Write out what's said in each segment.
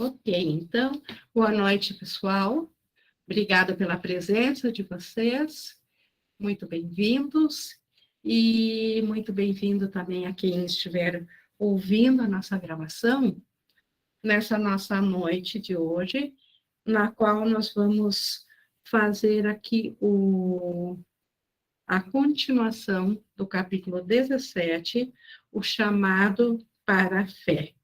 Ok, então, boa noite, pessoal. Obrigada pela presença de vocês. Muito bem-vindos. E muito bem-vindo também a quem estiver ouvindo a nossa gravação nessa nossa noite de hoje, na qual nós vamos fazer aqui a continuação do capítulo 17, o chamado para a fé.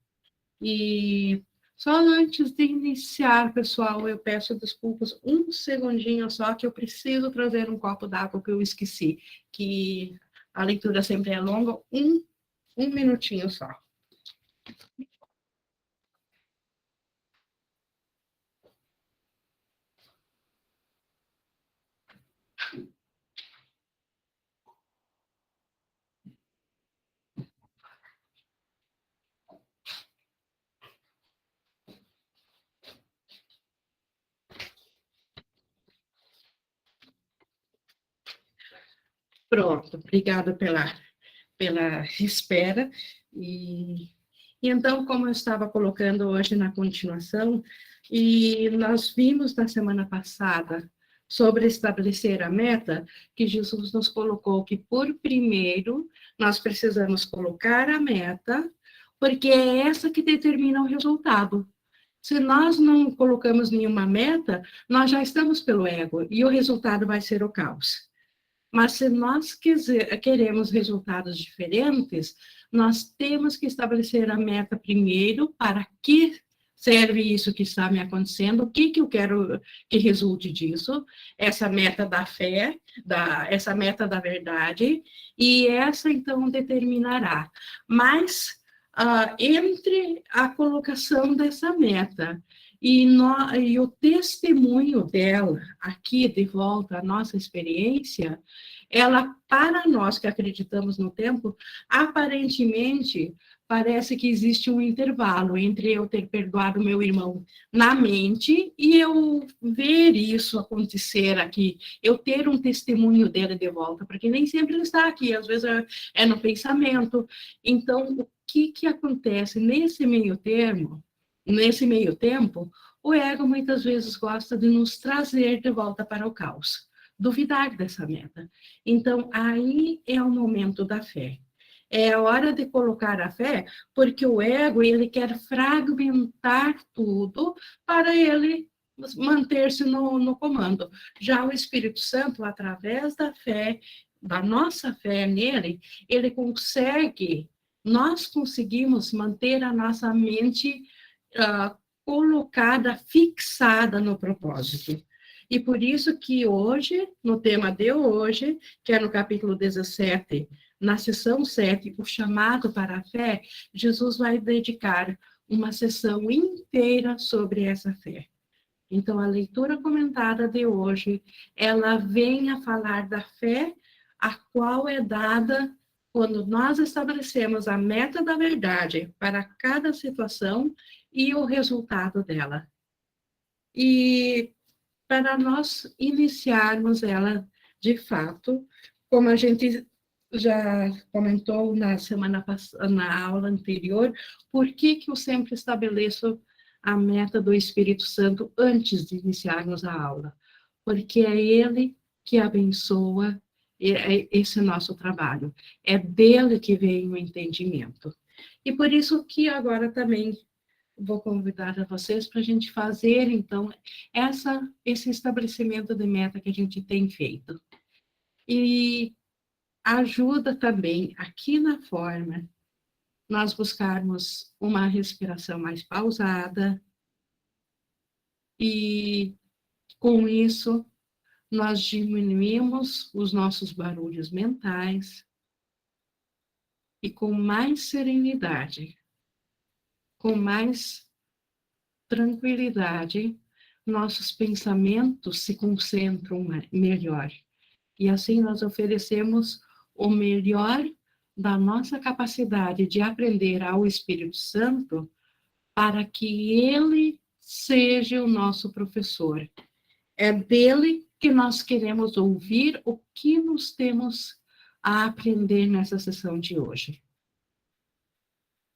E só antes de iniciar, pessoal, eu peço desculpas um segundinho só, que eu preciso trazer um copo d'água que eu esqueci, que a leitura sempre é longa, um minutinho só. Pronto, obrigada pela espera. E então, como eu estava colocando hoje na continuação, e nós vimos na semana passada sobre estabelecer a meta, que Jesus nos colocou que, por primeiro, nós precisamos colocar a meta, porque é essa que determina o resultado. Se nós não colocamos nenhuma meta, nós já estamos pelo ego, e o resultado vai ser o caos. Mas se nós queremos resultados diferentes, nós temos que estabelecer a meta primeiro, para que serve isso que está me acontecendo, o que eu quero que resulte disso, essa meta da fé, essa meta da verdade, e essa então determinará. Mas entre a colocação dessa meta e o testemunho dela, aqui de volta à nossa experiência, ela, para nós que acreditamos no tempo, aparentemente parece que existe um intervalo entre eu ter perdoado meu irmão na mente e eu ver isso acontecer aqui, eu ter um testemunho dele de volta, porque nem sempre ele está aqui, às vezes é no pensamento. Então, o que acontece nesse meio termo? Nesse meio tempo, o ego muitas vezes gosta de nos trazer de volta para o caos, duvidar dessa meta. Então, aí é o momento da fé. É a hora de colocar a fé, porque o ego, ele quer fragmentar tudo para ele manter-se no comando. Já o Espírito Santo, através da fé, da nossa fé nele, ele consegue, nós conseguimos manter a nossa mente colocada, fixada no propósito. E por isso que hoje, no tema de hoje, que é no capítulo 17, na sessão 7, o chamado para a fé, Jesus vai dedicar uma sessão inteira sobre essa fé. Então, a leitura comentada de hoje, ela vem a falar da fé, a qual é dada quando nós estabelecemos a meta da verdade para cada situação e o resultado dela. E para nós iniciarmos ela de fato, como a gente já comentou na semana passada, na aula anterior, por que eu sempre estabeleço a meta do Espírito Santo antes de iniciarmos a aula? Porque é ele que abençoa esse nosso trabalho, é dele que vem o entendimento. E por isso que agora também vou convidar a vocês para a gente fazer, então, esse estabelecimento de meta que a gente tem feito. E ajuda também, aqui na forma, nós buscarmos uma respiração mais pausada, e com isso, nós diminuímos os nossos barulhos mentais, e com mais serenidade, com mais tranquilidade, nossos pensamentos se concentram melhor. E assim nós oferecemos o melhor da nossa capacidade de aprender ao Espírito Santo, para que ele seja o nosso professor. É dele que nós queremos ouvir o que nós temos a aprender nessa sessão de hoje.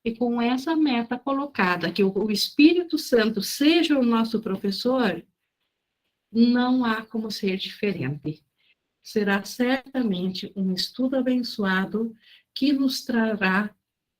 e com essa meta colocada, que o Espírito Santo seja o nosso professor, não há como ser diferente. Será certamente um estudo abençoado que nos trará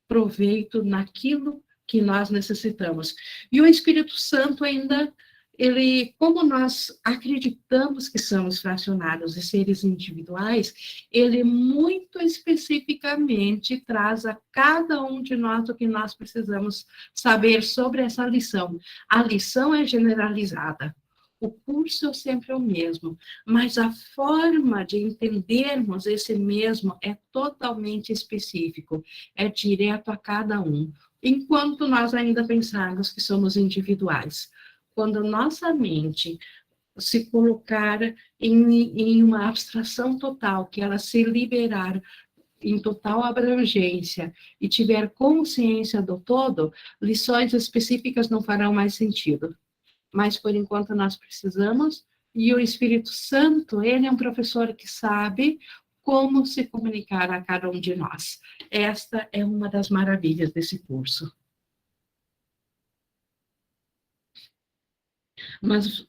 proveito naquilo que nós necessitamos. E o Espírito Santo ainda, ele, como nós acreditamos que somos fracionados e seres individuais, ele muito especificamente traz a cada um de nós o que nós precisamos saber sobre essa lição. A lição é generalizada. O curso é sempre o mesmo, mas a forma de entendermos esse mesmo é totalmente específico, é direto a cada um, enquanto nós ainda pensarmos que somos individuais. Quando nossa mente se colocar em uma abstração total, que ela se liberar em total abrangência e tiver consciência do todo, lições específicas não farão mais sentido. Mas, por enquanto, nós precisamos, e o Espírito Santo, ele é um professor que sabe como se comunicar a cada um de nós. Esta é uma das maravilhas desse curso. Mas,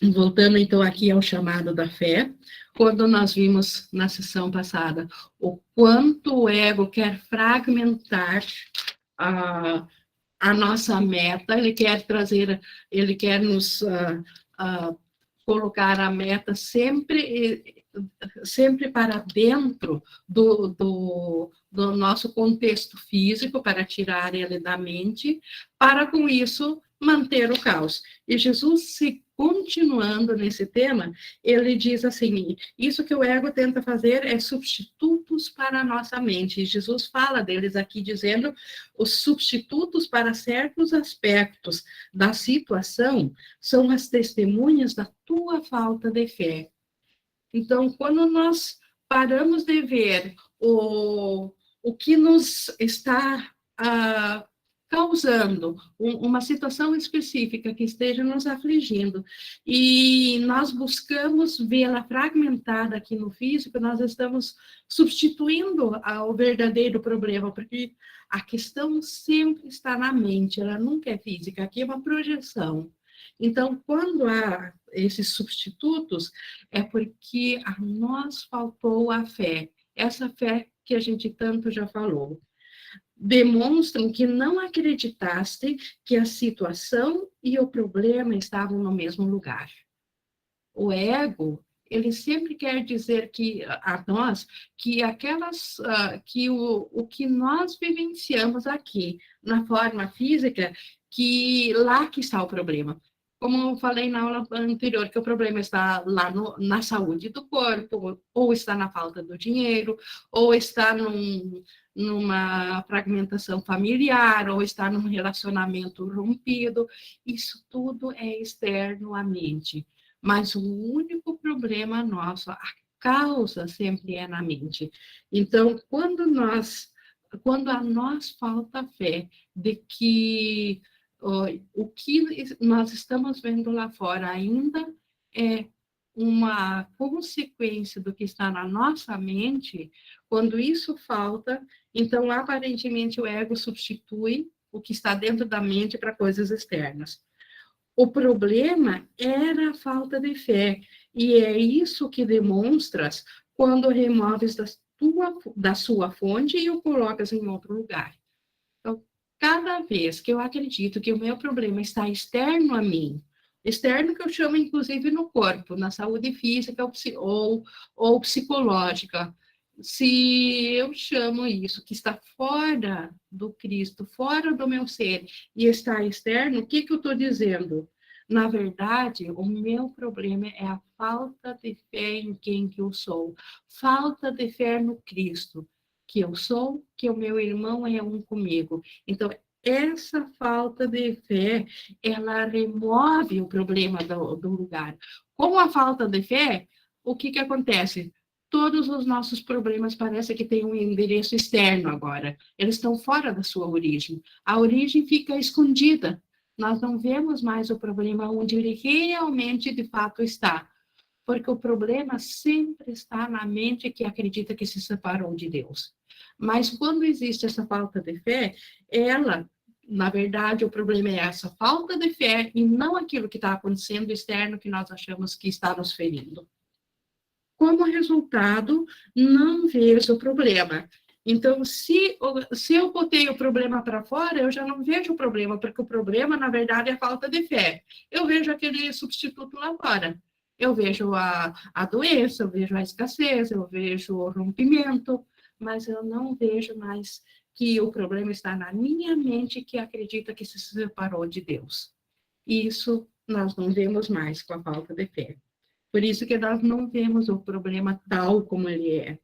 voltando então aqui ao chamado da fé, quando nós vimos na sessão passada o quanto o ego quer fragmentar a nossa meta, ele quer nos colocar a meta sempre para dentro do nosso contexto físico, para tirar ele da mente, para com isso manter o caos. E Jesus, se continuando nesse tema, ele diz assim, isso que o ego tenta fazer é substitutos para a nossa mente. E Jesus fala deles aqui, dizendo, os substitutos para certos aspectos da situação são as testemunhas da tua falta de fé. Então, quando nós paramos de ver o que nos está causando uma situação específica que esteja nos afligindo, e nós buscamos vê-la fragmentada aqui no físico, nós estamos substituindo o verdadeiro problema, porque a questão sempre está na mente, ela nunca é física, aqui é uma projeção. Então, quando há esses substitutos, é porque a nós faltou a fé, essa fé que a gente tanto já falou. Demonstram que não acreditaste que a situação e o problema estavam no mesmo lugar. O ego, ele sempre quer dizer que a nós que que o que nós vivenciamos aqui na forma física, que lá que está o problema. Como eu falei na aula anterior, que o problema está lá na saúde do corpo, ou está na falta do dinheiro, ou está numa fragmentação familiar, ou está num relacionamento rompido. Isso tudo é externo à mente. Mas o único problema nosso, a causa sempre é na mente. Então, quando a nós falta fé de que o que nós estamos vendo lá fora ainda é uma consequência do que está na nossa mente, quando isso falta, então, aparentemente, o ego substitui o que está dentro da mente para coisas externas. O problema era a falta de fé, e é isso que demonstras quando removes da sua fonte e o colocas em outro lugar. Então, cada vez que eu acredito que o meu problema está externo a mim, externo que eu chamo inclusive no corpo, na saúde física ou psicológica, se eu chamo isso que está fora do Cristo, fora do meu ser, e está externo, o que eu estou dizendo? Na verdade, o meu problema é a falta de fé em quem que eu sou, falta de fé no Cristo, que eu sou, que o meu irmão é um comigo. Então, essa falta de fé, ela remove o problema do lugar. Com a falta de fé, o que acontece? Todos os nossos problemas parece que têm um endereço externo agora. Eles estão fora da sua origem. A origem fica escondida. Nós não vemos mais o problema onde ele realmente, de fato, está. Porque o problema sempre está na mente que acredita que se separou de Deus. Mas quando existe essa falta de fé, ela, na verdade, o problema é essa falta de fé e não aquilo que está acontecendo externo que nós achamos que está nos ferindo. Como resultado, não vejo o problema. Então, se eu botei o problema para fora, eu já não vejo o problema, porque o problema, na verdade, é a falta de fé. Eu vejo aquele substituto lá fora. Eu vejo a doença, eu vejo a escassez, eu vejo o rompimento, mas eu não vejo mais que o problema está na minha mente, que acredita que se separou de Deus. Isso nós não vemos mais com a falta de fé. Por isso que nós não vemos o problema tal como ele é.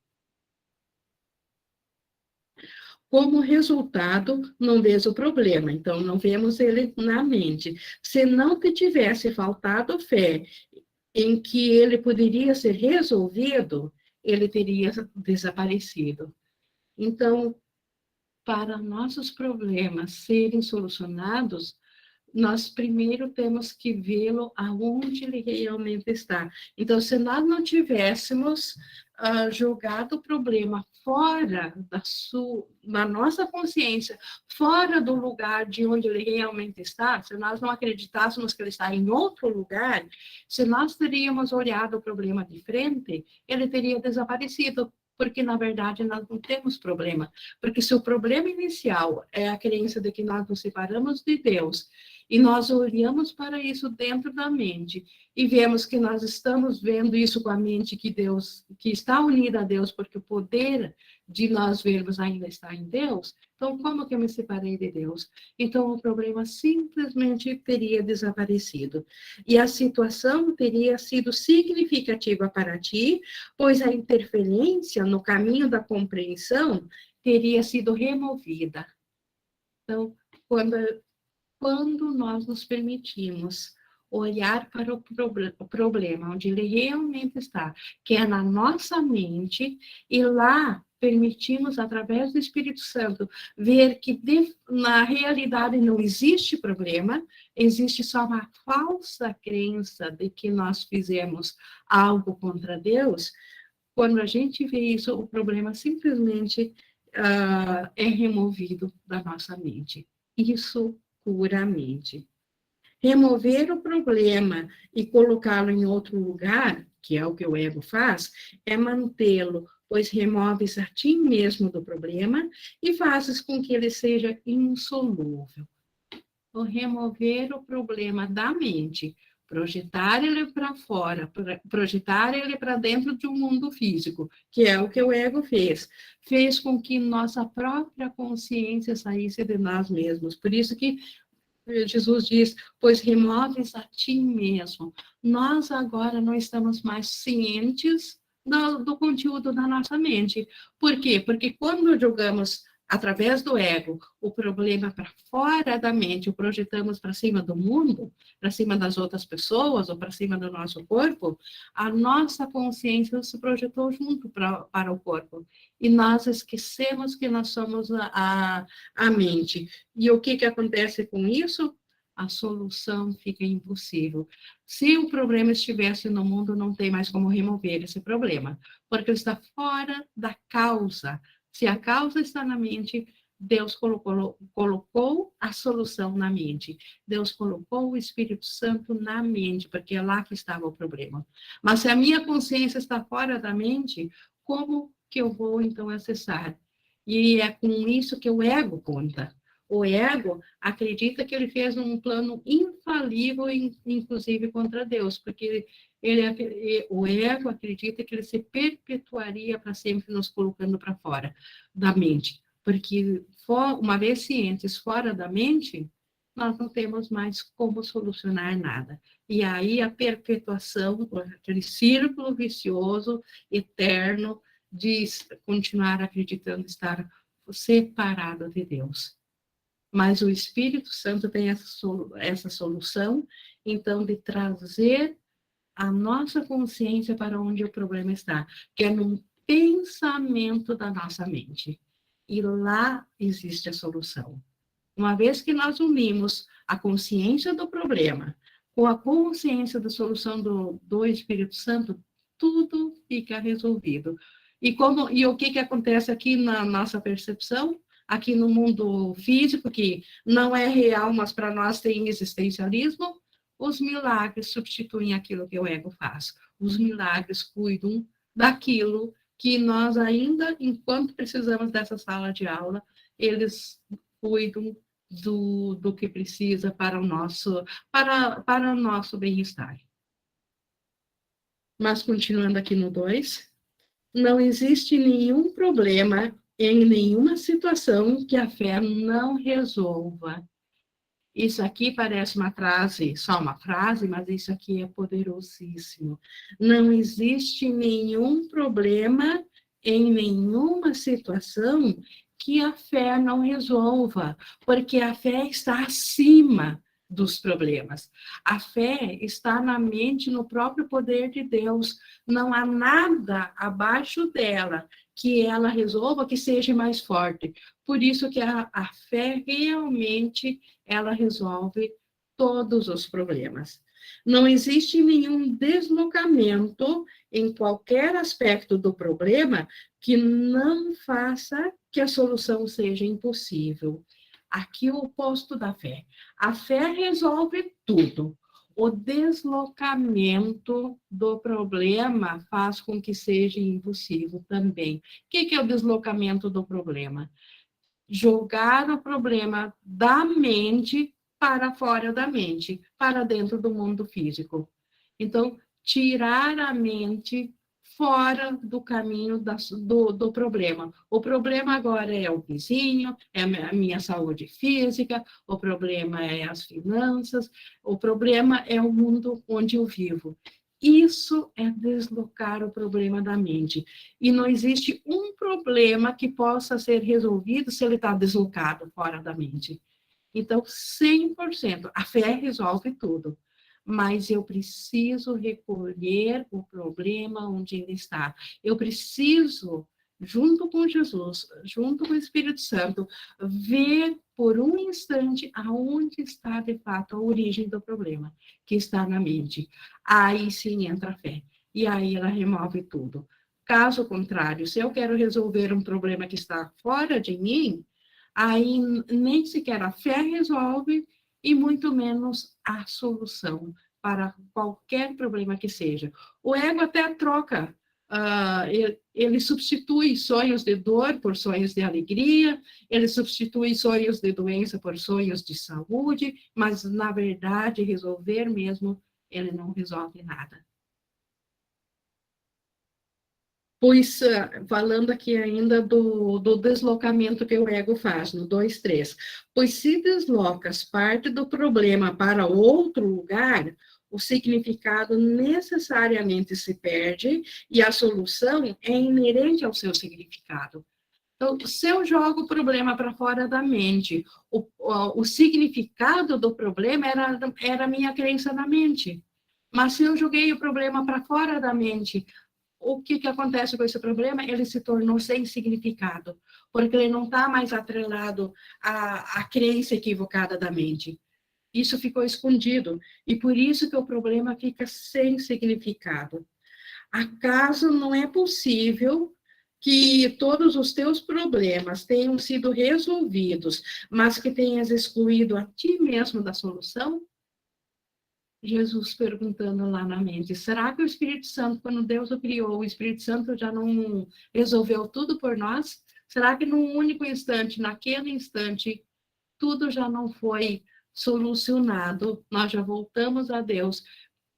Como resultado, não vemos o problema, então não vemos ele na mente. Se não te tivesse faltado fé em que ele poderia ser resolvido, ele teria desaparecido. Então, para nossos problemas serem solucionados, nós primeiro temos que vê-lo aonde ele realmente está. Então, se nós não tivéssemos jogado o problema fora da nossa consciência, fora do lugar de onde ele realmente está, se nós não acreditássemos que ele está em outro lugar, se nós teríamos olhado o problema de frente, ele teria desaparecido, porque, na verdade, nós não temos problema. Porque se o problema inicial é a crença de que nós nos separamos de Deus, e nós olhamos para isso dentro da mente e vemos que nós estamos vendo isso com a mente que está unida a Deus, porque o poder de nós vermos ainda está em Deus. Então, como que eu me separei de Deus? Então, o problema simplesmente teria desaparecido. E a situação teria sido significativa para ti, pois a interferência no caminho da compreensão teria sido removida. Então, quando nós nos permitimos olhar para o problema, onde ele realmente está, que é na nossa mente, e lá permitimos, através do Espírito Santo, ver que na realidade não existe problema, existe só uma falsa crença de que nós fizemos algo contra Deus. Quando a gente vê isso, o problema simplesmente é removido da nossa mente. Isso cura a mente. Remover o problema e colocá-lo em outro lugar, que é o que o ego faz, é mantê-lo, pois removes a ti mesmo do problema e fazes com que ele seja insolúvel. Ou remover o problema da mente, projetar ele para fora, projetar ele para dentro de um mundo físico, que é o que o ego fez. Fez com que nossa própria consciência saísse de nós mesmos. Por isso que Jesus diz, pois removes a ti mesmo. Nós agora não estamos mais cientes do conteúdo da nossa mente. Por quê? Porque quando jogamos através do ego o problema para fora da mente, o projetamos para cima do mundo, para cima das outras pessoas ou para cima do nosso corpo, a nossa consciência se projetou junto para o corpo. E nós esquecemos que nós somos a mente. E o que acontece com isso? A solução fica impossível. Se o problema estivesse no mundo, não tem mais como remover esse problema, porque ele está fora da causa. Se a causa está na mente, Deus colocou a solução na mente. Deus colocou o Espírito Santo na mente, porque é lá que estava o problema. Mas se a minha consciência está fora da mente, como que eu vou, então, acessar? E é com isso que o ego conta. O ego acredita que ele fez um plano infalível, inclusive contra Deus, porque o ego acredita que ele se perpetuaria para sempre nos colocando para fora da mente. Porque, uma vez cientes fora da mente, nós não temos mais como solucionar nada. E aí a perpetuação, aquele círculo vicioso, eterno, de continuar acreditando estar separado de Deus. Mas o Espírito Santo tem essa solução, então, de trazer a nossa consciência para onde o problema está, que é num pensamento da nossa mente. E lá existe a solução. Uma vez que nós unimos a consciência do problema com a consciência da solução do Espírito Santo, tudo fica resolvido. E o que acontece aqui na nossa percepção? Aqui no mundo físico, que não é real, mas para nós tem existencialismo, os milagres substituem aquilo que o ego faz. Os milagres cuidam daquilo que nós ainda, enquanto precisamos dessa sala de aula, eles cuidam do que precisa para o nosso bem-estar. Mas continuando aqui no 2, não existe nenhum problema em nenhuma situação que a fé não resolva. Isso aqui parece uma frase, só uma frase, mas isso aqui é poderosíssimo. Não existe nenhum problema em nenhuma situação que a fé não resolva, porque a fé está acima dos problemas. A fé está na mente, no próprio poder de Deus. Não há nada abaixo dela que ela resolva que seja mais forte. Por isso que a fé realmente ela resolve todos os problemas. Não existe nenhum deslocamento em qualquer aspecto do problema que não faça que a solução seja impossível. Aqui é o oposto da fé. A fé resolve tudo. O deslocamento do problema faz com que seja impossível também. O que é o deslocamento do problema? Jogar o problema da mente para fora da mente, para dentro do mundo físico. Então, tirar a mente fora do caminho do problema. O problema agora é o vizinho, é a minha saúde física, o problema é as finanças, o problema é o mundo onde eu vivo. Isso é deslocar o problema da mente. E não existe um problema que possa ser resolvido se ele está deslocado fora da mente. Então, 100%, a fé resolve tudo. Mas eu preciso recolher o problema onde ele está. Eu preciso, junto com Jesus, junto com o Espírito Santo, ver por um instante aonde está, de fato, a origem do problema, que está na mente. Aí sim entra a fé. E aí ela remove tudo. Caso contrário, se eu quero resolver um problema que está fora de mim, aí nem sequer a fé resolve e muito menos a solução para qualquer problema que seja. O ego até troca, ele substitui sonhos de dor por sonhos de alegria, ele substitui sonhos de doença por sonhos de saúde, mas, na verdade, resolver mesmo, ele não resolve nada. Pois, falando aqui ainda do deslocamento que o ego faz, no 2.3. Pois se deslocas parte do problema para outro lugar, o significado necessariamente se perde e a solução é inerente ao seu significado. Então, se eu jogo o problema para fora da mente, o significado do problema era a minha crença na mente. Mas se eu joguei o problema para fora da mente, o que acontece com esse problema? Ele se tornou sem significado, porque ele não está mais atrelado à crença equivocada da mente. Isso ficou escondido, e por isso que o problema fica sem significado. Acaso não é possível que todos os teus problemas tenham sido resolvidos, mas que tenhas excluído a ti mesmo da solução? Jesus perguntando lá na mente, será que o Espírito Santo, quando Deus o criou, o Espírito Santo já não resolveu tudo por nós? Será que num único instante, naquele instante, tudo já não foi solucionado? Nós já voltamos a Deus.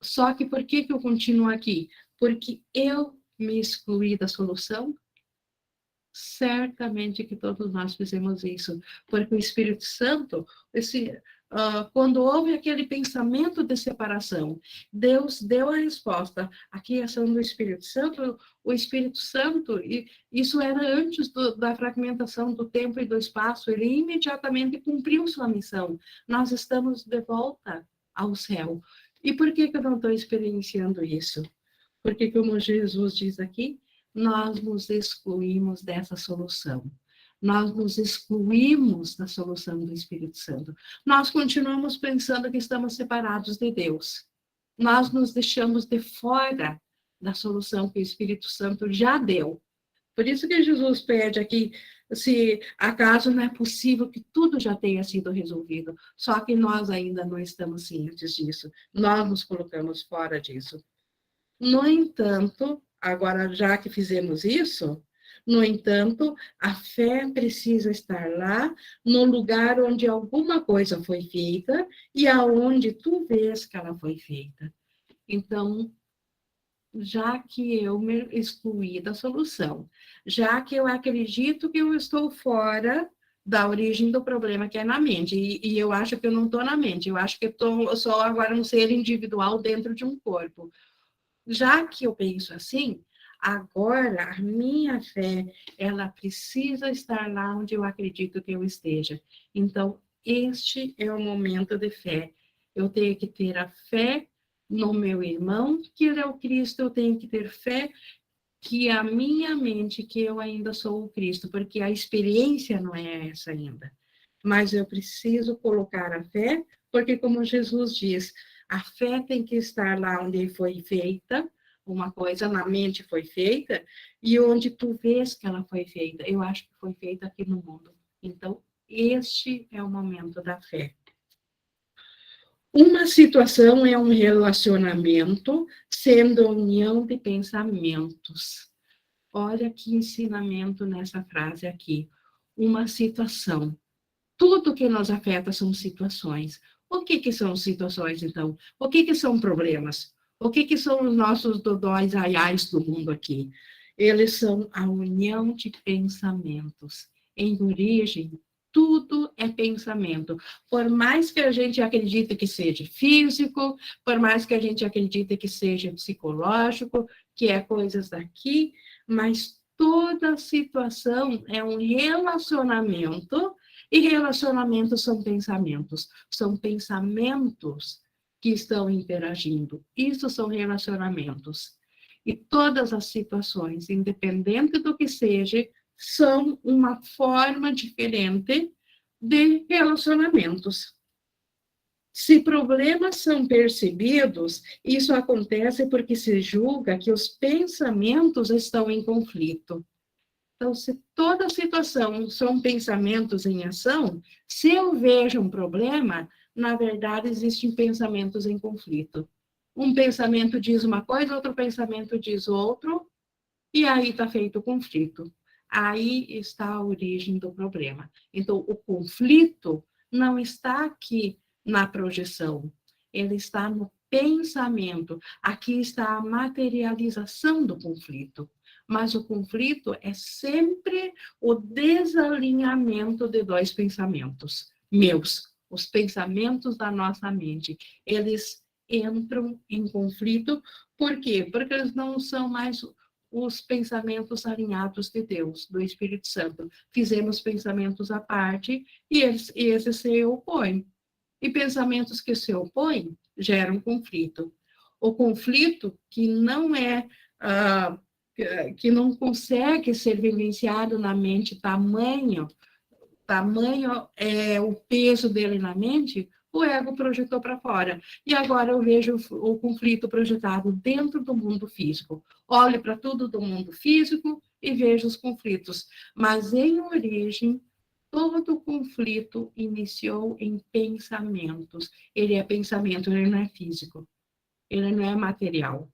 Só que por que eu continuo aqui? Porque eu me excluí da solução? Certamente que todos nós fizemos isso, porque o Espírito Santo, quando houve aquele pensamento de separação, Deus deu a resposta, a criação do Espírito Santo, o Espírito Santo, e isso era antes da fragmentação do tempo e do espaço, ele imediatamente cumpriu sua missão. Nós estamos de volta ao céu. E por que eu não estou experienciando isso? Porque, como Jesus diz aqui, nós nos excluímos dessa solução. Nós nos excluímos da solução do Espírito Santo. Nós continuamos pensando que estamos separados de Deus. Nós nos deixamos de fora da solução que o Espírito Santo já deu. Por isso que Jesus pede aqui, se acaso não é possível que tudo já tenha sido resolvido, só que nós ainda não estamos cientes disso, nós nos colocamos fora disso. No entanto, agora já que fizemos isso, no entanto, a fé precisa estar lá, no lugar onde alguma coisa foi feita e aonde tu vês que ela foi feita. Então, já que eu me excluí da solução, já que eu acredito que eu estou fora da origem do problema que é na mente, e eu acho que eu não estou na mente, eu acho que eu sou agora um ser individual dentro de um corpo. Já que eu penso assim, agora a minha fé, ela precisa estar lá onde eu acredito que eu esteja. Então, este é o momento de fé. Eu tenho que ter a fé no meu irmão, que é o Cristo, eu tenho que ter fé que a minha mente, que eu ainda sou o Cristo, porque a experiência não é essa ainda. Mas eu preciso colocar a fé, porque como Jesus diz, a fé tem que estar lá onde foi feita, uma coisa na mente foi feita, e onde tu vês que ela foi feita. Eu acho que foi feita aqui no mundo. Então, este é o momento da fé. Uma situação é um relacionamento, sendo união de pensamentos. Olha que ensinamento nessa frase aqui. Uma situação. Tudo que nos afeta são situações. O que que são situações, então? O que que são problemas? O que que são os nossos dodóis aiais do mundo aqui? Eles são a união de pensamentos. Em origem, tudo é pensamento. Por mais que a gente acredite que seja físico, por mais que a gente acredite que seja psicológico, que é coisas daqui, mas toda situação é um relacionamento, e relacionamentos são pensamentos. São pensamentos que estão interagindo. Isso são relacionamentos. E todas as situações, independente do que seja, são uma forma diferente de relacionamentos. Se problemas são percebidos, isso acontece porque se julga que os pensamentos estão em conflito. Então, se toda situação são pensamentos em ação, se eu vejo um problema, na verdade, existem pensamentos em conflito. Um pensamento diz uma coisa, outro pensamento diz outro, e aí está feito o conflito. Aí está a origem do problema. Então, o conflito não está aqui na projeção, ele está no pensamento. Aqui está a materialização do conflito. Mas o conflito é sempre o desalinhamento de dois pensamentos meus, os pensamentos da nossa mente. Eles entram em conflito, por quê? Porque eles não são mais os pensamentos alinhados de Deus, do Espírito Santo. Fizemos pensamentos à parte e esses se opõem. E pensamentos que se opõem geram conflito. O conflito que não é, que não consegue ser vivenciado na mente, tamanho é o peso dele na mente, o ego projetou para fora. E agora eu vejo o conflito projetado dentro do mundo físico. Olho para tudo do mundo físico e vejo os conflitos. Mas, em origem, todo conflito iniciou em pensamentos. Ele é pensamento, ele não é físico. Ele não é material.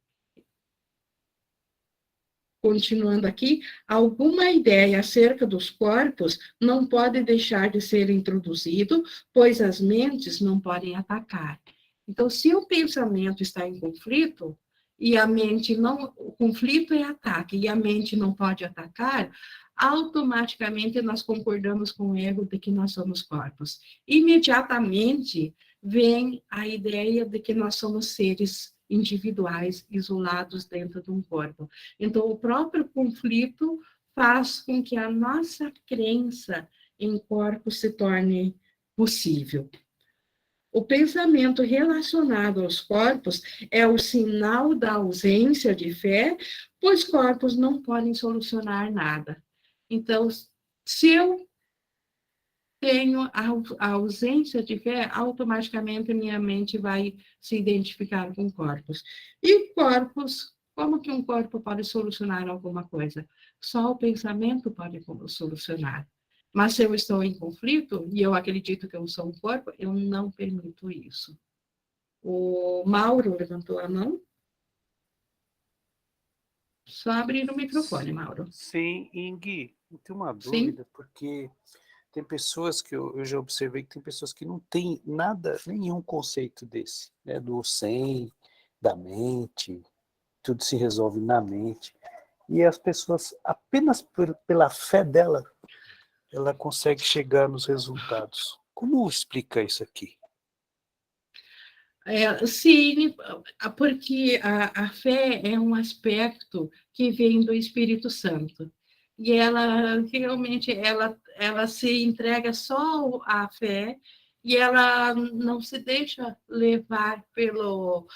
Continuando aqui, alguma ideia acerca dos corpos não pode deixar de ser introduzido, pois as mentes não podem atacar. Então, se o pensamento está em conflito, e a mente não, o conflito é ataque, e a mente não pode atacar, automaticamente nós concordamos com o ego de que nós somos corpos. Imediatamente vem a ideia de que nós somos seres individuais, isolados dentro de um corpo. Então, o próprio conflito faz com que a nossa crença em corpo se torne possível. O pensamento relacionado aos corpos é o sinal da ausência de fé, pois corpos não podem solucionar nada. Então, se eu tenho a ausência de fé, automaticamente minha mente vai se identificar com corpos. E corpos, Como que um corpo pode solucionar alguma coisa? Só o pensamento pode solucionar. Mas se eu estou em conflito, e eu acredito que eu sou um corpo, eu não permito isso. O Mauro levantou a mão. Só abrir o microfone, Mauro. Sim, Ingui, eu tenho uma Sim? dúvida, porque tem pessoas que eu já observei que tem pessoas que não têm nada, nenhum conceito desse, né, do sem, da mente, tudo se resolve na mente. E as pessoas, apenas pela fé dela, ela consegue chegar nos resultados. Como explica isso aqui? Sim, porque a fé é um aspecto que vem do Espírito Santo. E ela realmente ela se entrega só à fé e ela não se deixa levar pelo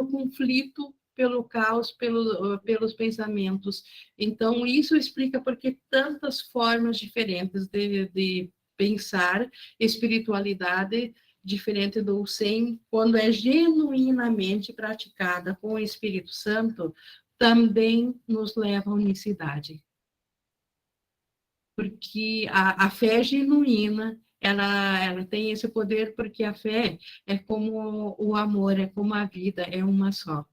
conflito, pelo caos, pelos pensamentos. Então, isso explica porque tantas formas diferentes de pensar espiritualidade diferente do sem, quando é genuinamente praticada com o Espírito Santo, também nos leva à unicidade. Porque a fé genuína, ela tem esse poder, porque a fé é como o amor, é como a vida, é uma só.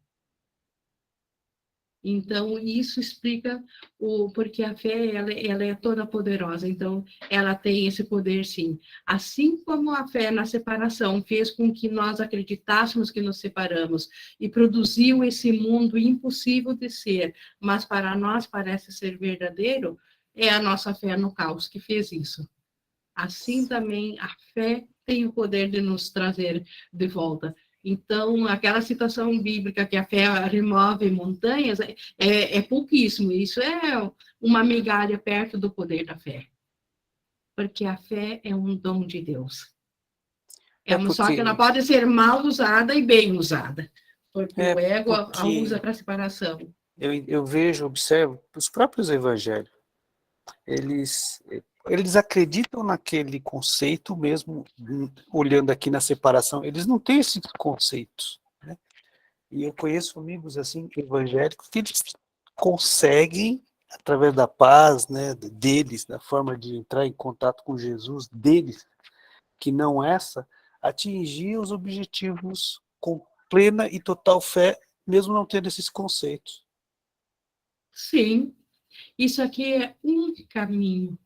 Então, isso explica o porque a fé ela é toda poderosa. Então, ela tem esse poder, sim. Assim como a fé na separação fez com que nós acreditássemos que nos separamos e produziu esse mundo impossível de ser, mas para nós parece ser verdadeiro, é a nossa fé no caos que fez isso. Assim também a fé tem o poder de nos trazer de volta. Então, aquela citação bíblica que a fé remove montanhas é pouquíssimo. Isso é uma migalha perto do poder da fé. Porque a fé é um dom de Deus. É Só que ela porque, pode ser mal usada e bem usada. Porque é o ego a usa porque para separação. eu vejo, observo, os próprios evangelhos, eles, eles acreditam naquele conceito mesmo, olhando aqui na separação, eles não têm esse conceito, né? E eu conheço amigos assim, evangélicos, que eles conseguem, através da paz, né, deles, da forma de entrar em contato com Jesus deles, que não essa, atingir os objetivos com plena e total fé, mesmo não tendo esses conceitos. Sim, isso aqui é um caminho.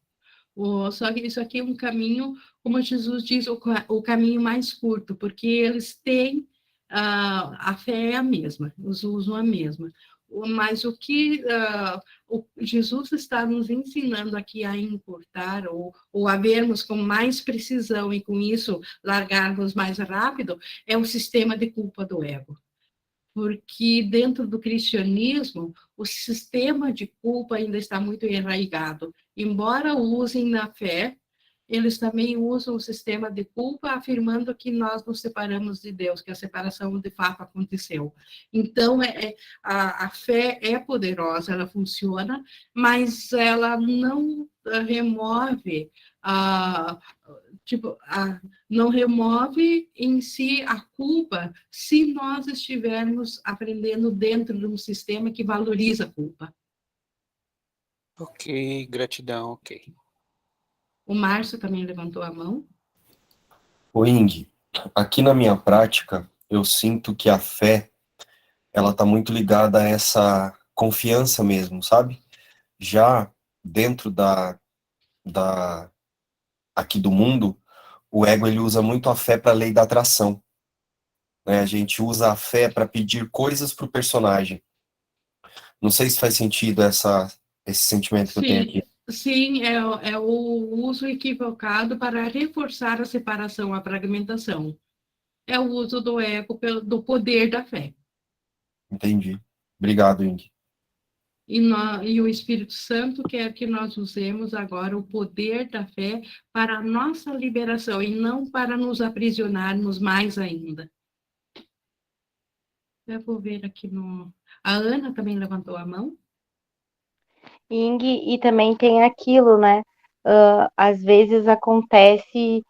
Só que isso aqui é um caminho, como Jesus diz, o caminho mais curto, porque eles têm, a fé é a mesma, eles usam a mesma. Mas o que Jesus está nos ensinando aqui a encurtar, ou a vermos com mais precisão, e com isso largarmos mais rápido, é o sistema de culpa do ego. Porque dentro do cristianismo, o sistema de culpa ainda está muito enraizado. Embora usem na fé, eles também usam o sistema de culpa, afirmando que nós nos separamos de Deus, que a separação de fato aconteceu. Então, a fé é poderosa, ela funciona, mas ela não remove a, tipo, não remove em si a culpa se nós estivermos aprendendo dentro de um sistema que valoriza a culpa. Ok, gratidão, ok. O Márcio também levantou a mão. O Ing, aqui na minha prática, eu sinto que a fé, ela tá muito ligada a essa confiança mesmo, sabe? Já dentro da aqui do mundo, o ego ele usa muito a fé para a lei da atração, né? A gente usa a fé para pedir coisas para o personagem. Não sei se faz sentido esse sentimento que eu tenho Sim, aqui. sim, é o uso equivocado para reforçar a separação, a fragmentação. É o uso do ego, do poder da fé. Entendi. Obrigado, Ing. E o Espírito Santo quer que nós usemos agora o poder da fé para a nossa liberação e não para nos aprisionarmos mais ainda. Eu vou ver aqui no. A Ana também levantou a mão. Ying, e também tem aquilo, né? Às vezes acontece,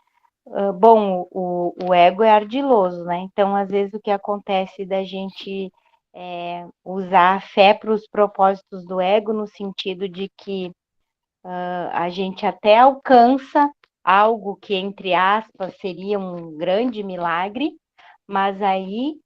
bom, o ego é ardiloso, né? Então, às vezes o que acontece da gente usar a fé para os propósitos do ego, no sentido de que a gente até alcança algo que, entre aspas, seria um grande milagre, mas aí,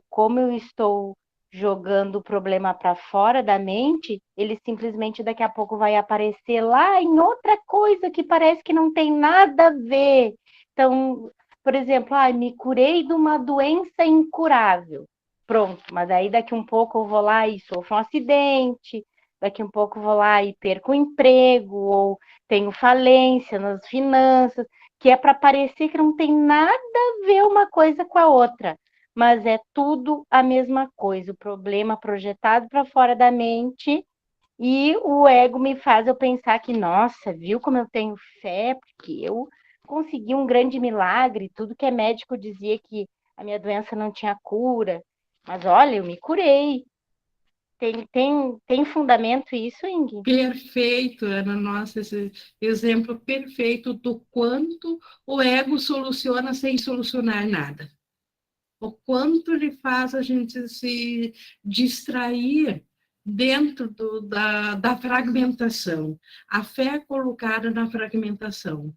como eu estou jogando o problema para fora da mente, ele simplesmente daqui a pouco vai aparecer lá em outra coisa que parece que não tem nada a ver. Então, por exemplo, me curei de uma doença incurável. Pronto, mas aí daqui um pouco eu vou lá e sofro um acidente, daqui um pouco eu vou lá e perco o emprego, ou tenho falência nas finanças, que é para parecer que não tem nada a ver uma coisa com a outra, mas é tudo a mesma coisa, o problema projetado para fora da mente, e o ego me faz eu pensar que, nossa, viu como eu tenho fé, porque eu consegui um grande milagre, tudo que é médico dizia que a minha doença não tinha cura, mas olha, eu me curei. Tem fundamento isso, Ing? Perfeito, Ana. Nossa, esse exemplo perfeito do quanto o ego soluciona sem solucionar nada. O quanto ele faz a gente se distrair dentro da fragmentação. A fé é colocada na fragmentação.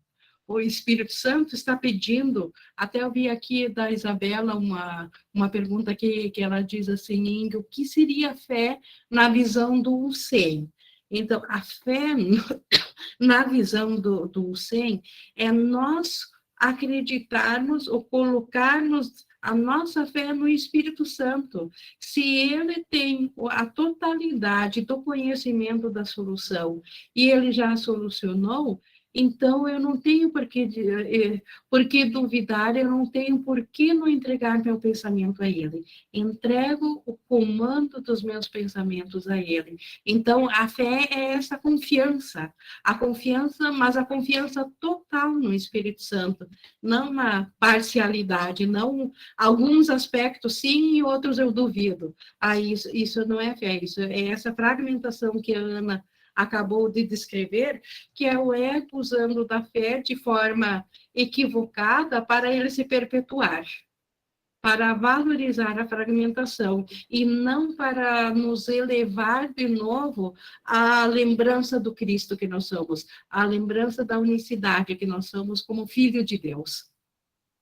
O Espírito Santo está pedindo, até eu vi aqui da Isabela uma pergunta que ela diz assim, Inga, o que seria fé na visão do Hussein? Então, a fé na visão do Hussein é nós acreditarmos ou colocarmos a nossa fé no Espírito Santo. Se ele tem a totalidade do conhecimento da solução e ele já solucionou, então eu não tenho por que duvidar, eu não tenho por que não entregar meu pensamento a ele. Entrego o comando dos meus pensamentos a ele. Então, a fé é essa confiança, mas a confiança total no Espírito Santo, não na parcialidade, não alguns aspectos sim e outros eu duvido. Isso não é fé, isso é essa fragmentação que a Ana acabou de descrever, que é o ego usando da fé de forma equivocada para ele se perpetuar, para valorizar a fragmentação e não para nos elevar de novo à lembrança do Cristo que nós somos, à lembrança da unicidade que nós somos como filho de Deus.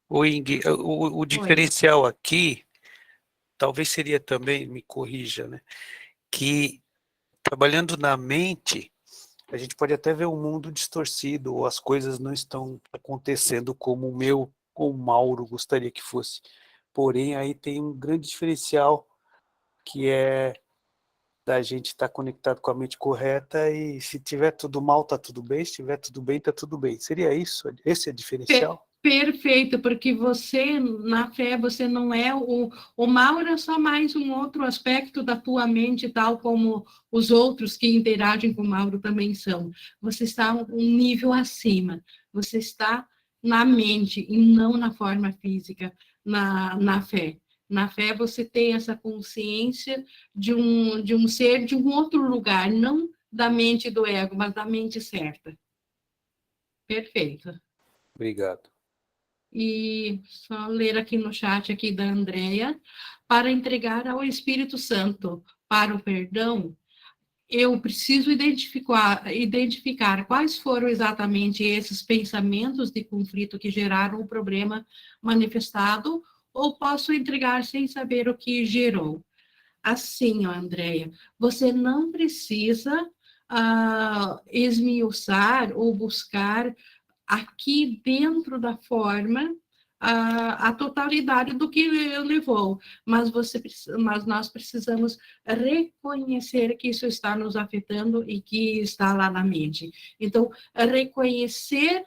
O Ing, o diferencial aqui, talvez seria também, me corrija, né, que trabalhando na mente, a gente pode até ver um mundo distorcido, ou as coisas não estão acontecendo como o meu, ou o Mauro gostaria que fosse. Porém, aí tem um grande diferencial, que é da gente estar conectado com a mente correta, e se tiver tudo mal, está tudo bem, se tiver tudo bem, está tudo bem. Seria isso? Esse é o diferencial? Perfeito, porque você, na fé, você não é o mal é só mais um outro aspecto da tua mente, tal como os outros que interagem com o Mauro também são. Você está um nível acima, você está na mente e não na forma física, na fé. Na fé você tem essa consciência de um ser de um outro lugar, não da mente do ego, mas da mente certa. Perfeito. Obrigado. E só ler aqui no chat aqui da Andrea, para entregar ao Espírito Santo para o perdão, eu preciso identificar quais foram exatamente esses pensamentos de conflito que geraram o problema manifestado, ou posso entregar sem saber o que gerou. Assim, Andrea, você não precisa esmiuçar ou buscar aqui dentro da forma a totalidade do que levou, mas nós precisamos reconhecer que isso está nos afetando e que está lá na mente. Então, reconhecer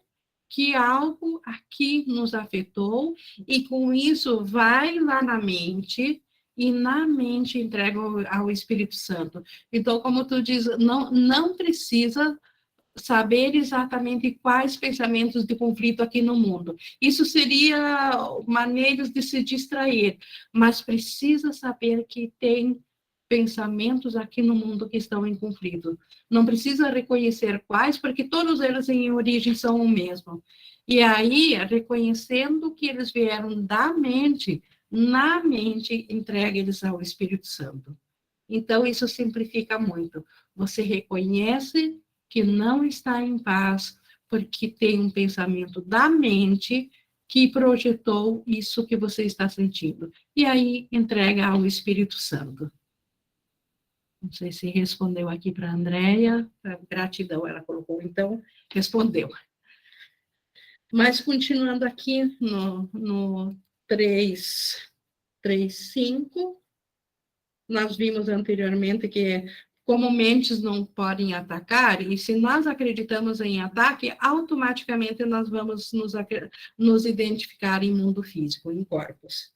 que algo aqui nos afetou e com isso vai lá na mente e na mente entrega ao Espírito Santo. Então, como tu diz, não precisa saber exatamente quais pensamentos de conflito aqui no mundo. Isso seria maneiras de se distrair, mas precisa saber que tem pensamentos aqui no mundo que estão em conflito. Não precisa reconhecer quais, porque todos eles em origem são o mesmo. E aí, reconhecendo que eles vieram da mente, na mente, entregue eles ao Espírito Santo. Então, isso simplifica muito. Você reconhece que não está em paz, porque tem um pensamento da mente que projetou isso que você está sentindo. E aí, entrega ao Espírito Santo. Não sei se respondeu aqui para a Andréia. Gratidão, ela colocou, então, respondeu. Mas, continuando aqui no 3.5, nós vimos anteriormente que como mentes não podem atacar, e se nós acreditamos em ataque, automaticamente nós vamos nos identificar em mundo físico, em corpos.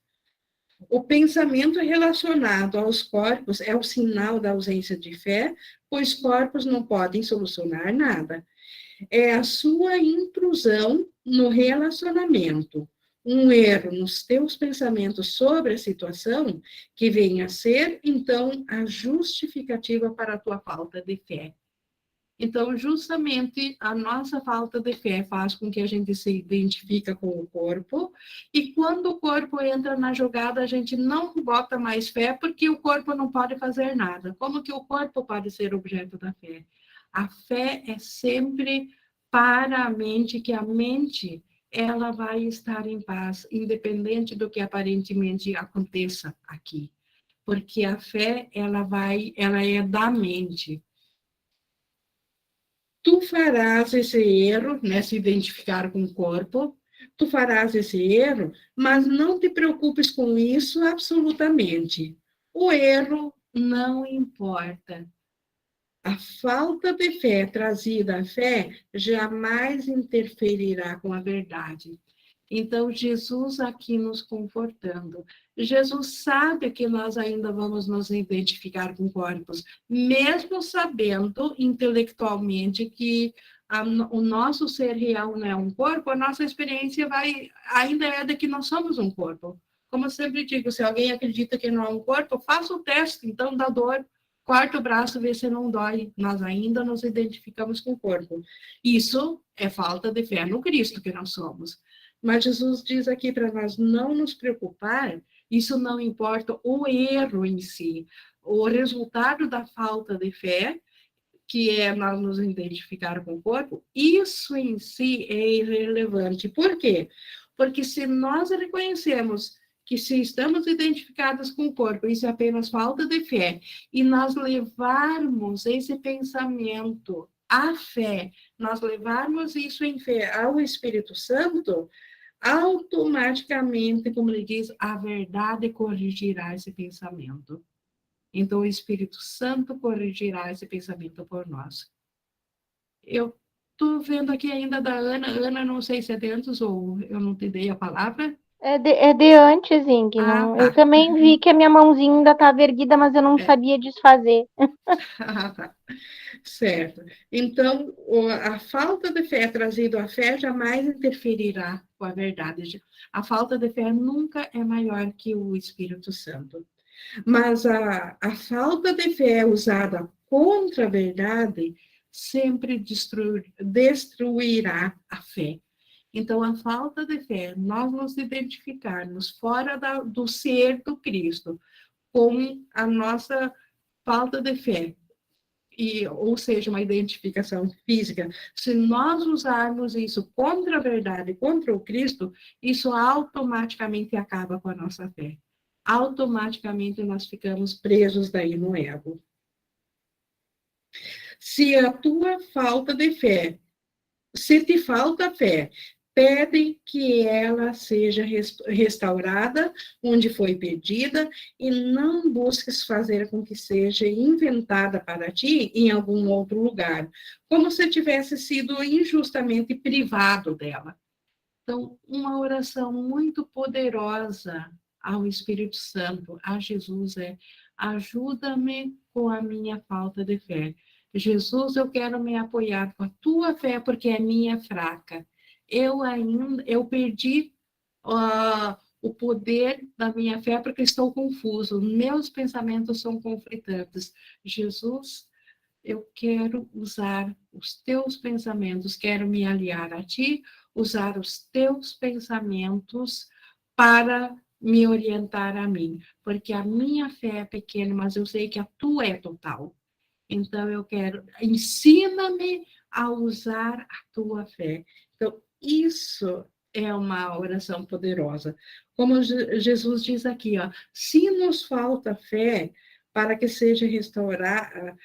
O pensamento relacionado aos corpos é o sinal da ausência de fé, pois corpos não podem solucionar nada. É a sua intrusão no relacionamento, um erro nos teus pensamentos sobre a situação, que vem a ser, então, a justificativa para a tua falta de fé. Então, justamente, a nossa falta de fé faz com que a gente se identifique com o corpo, e quando o corpo entra na jogada, a gente não bota mais fé, porque o corpo não pode fazer nada. Como que o corpo pode ser objeto da fé? A fé é sempre para a mente, que a mente ela vai estar em paz, independente do que aparentemente aconteça aqui. Porque a fé, ela é da mente. Tu farás esse erro, né, se identificar com o corpo, tu farás esse erro, mas não te preocupes com isso absolutamente. O erro não importa. A falta de fé trazida à fé jamais interferirá com a verdade. Então, Jesus aqui nos confortando. Jesus sabe que nós ainda vamos nos identificar com corpos, mesmo sabendo intelectualmente que o nosso ser real não é um corpo, a nossa experiência ainda é de que nós somos um corpo. Como eu sempre digo, se alguém acredita que não é um corpo, faça o teste, então dá dor. Corta o braço, vê se não dói. Nós ainda nos identificamos com o corpo. Isso é falta de fé no Cristo que nós somos. Mas Jesus diz aqui para nós não nos preocupar, isso não importa o erro em si. O resultado da falta de fé, que é nós nos identificar com o corpo, isso em si é irrelevante. Por quê? Porque se nós reconhecemos que se estamos identificados com o corpo, isso é apenas falta de fé, e nós levarmos esse pensamento à fé, nós levarmos isso em fé ao Espírito Santo, automaticamente, como ele diz, a verdade corrigirá esse pensamento. Então, o Espírito Santo corrigirá esse pensamento por nós. Eu estou vendo aqui ainda da Ana. Ana, não sei se é de antes ou eu não te dei a palavra. É de antes, Ing. Não, tá. Eu também vi que a minha mãozinha ainda estava erguida, mas eu não sabia desfazer. Tá. Certo. Então, a falta de fé trazida à fé jamais interferirá com a verdade. A falta de fé nunca é maior que o Espírito Santo. Mas a falta de fé usada contra a verdade sempre destruirá a fé. Então, a falta de fé, nós nos identificarmos fora do ser do Cristo, com a nossa falta de fé, ou seja, uma identificação física, se nós usarmos isso contra a verdade, contra o Cristo, isso automaticamente acaba com a nossa fé. Automaticamente nós ficamos presos daí no ego. Se a tua falta de fé, se te falta fé, pede que ela seja restaurada onde foi perdida e não busques fazer com que seja inventada para ti em algum outro lugar, como se tivesse sido injustamente privado dela. Então, uma oração muito poderosa ao Espírito Santo, a Jesus, é: ajuda-me com a minha falta de fé. Jesus, eu quero me apoiar com a tua fé, porque é minha fraca. Eu perdi o poder da minha fé porque estou confuso. Meus pensamentos são conflitantes. Jesus, eu quero usar os teus pensamentos, quero me aliar a ti, usar os teus pensamentos para me orientar a mim, porque a minha fé é pequena, mas eu sei que a tua é total. Então, eu quero, ensina-me a usar a tua fé. Então, isso é uma oração poderosa. Como Jesus diz aqui, ó, se nos falta fé para que seja restaurada,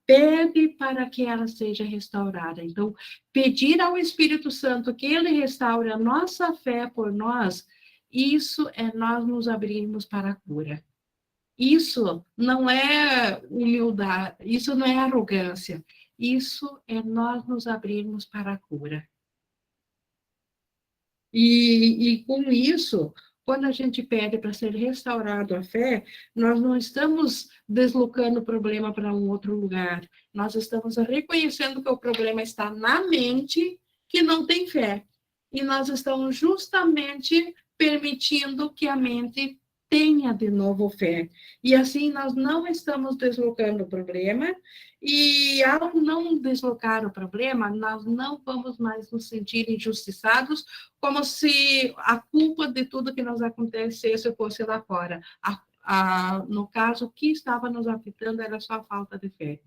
pede para que ela seja restaurada. Então, pedir ao Espírito Santo que ele restaure a nossa fé por nós, isso é nós nos abrirmos para a cura. Isso não é humildade, isso não é arrogância, isso é nós nos abrirmos para a cura. E com isso, quando a gente pede para ser restaurado a fé, nós não estamos deslocando o problema para um outro lugar, nós estamos reconhecendo que o problema está na mente que não tem fé. E nós estamos justamente permitindo que a mente tenha de novo fé. E assim nós não estamos deslocando o problema, e ao não deslocar o problema, nós não vamos mais nos sentir injustiçados, como se a culpa de tudo que nos acontecesse fosse lá fora. No caso, o que estava nos afetando era só a falta de fé.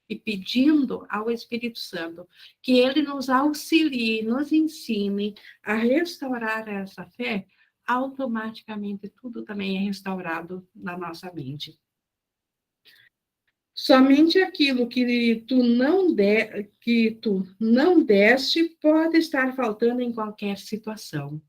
E pedindo ao Espírito Santo que ele nos auxilie, nos ensine a restaurar essa fé, automaticamente tudo também é restaurado na nossa mente. Somente aquilo que tu não deste pode estar faltando em qualquer situação.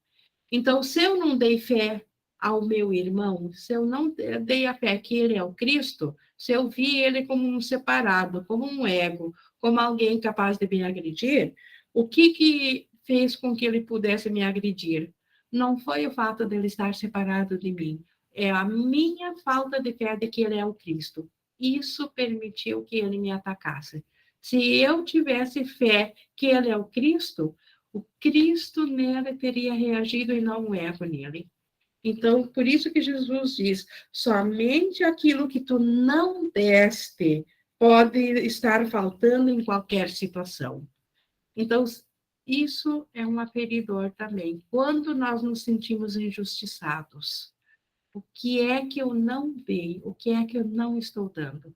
Então, se eu não dei fé ao meu irmão, se eu não dei a fé que ele é o Cristo, se eu vi ele como um separado, como um ego, como alguém capaz de me agredir, o que fez com que ele pudesse me agredir? Não foi o fato dele estar separado de mim, é a minha falta de fé de que ele é o Cristo. Isso permitiu que ele me atacasse. Se eu tivesse fé que ele é o Cristo nele teria reagido e não o ego nele. Então, por isso que Jesus diz, somente aquilo que tu não deste pode estar faltando em qualquer situação. Então, isso é um aferidor também. Quando nós nos sentimos injustiçados, o que é que eu não dei? O que é que eu não estou dando?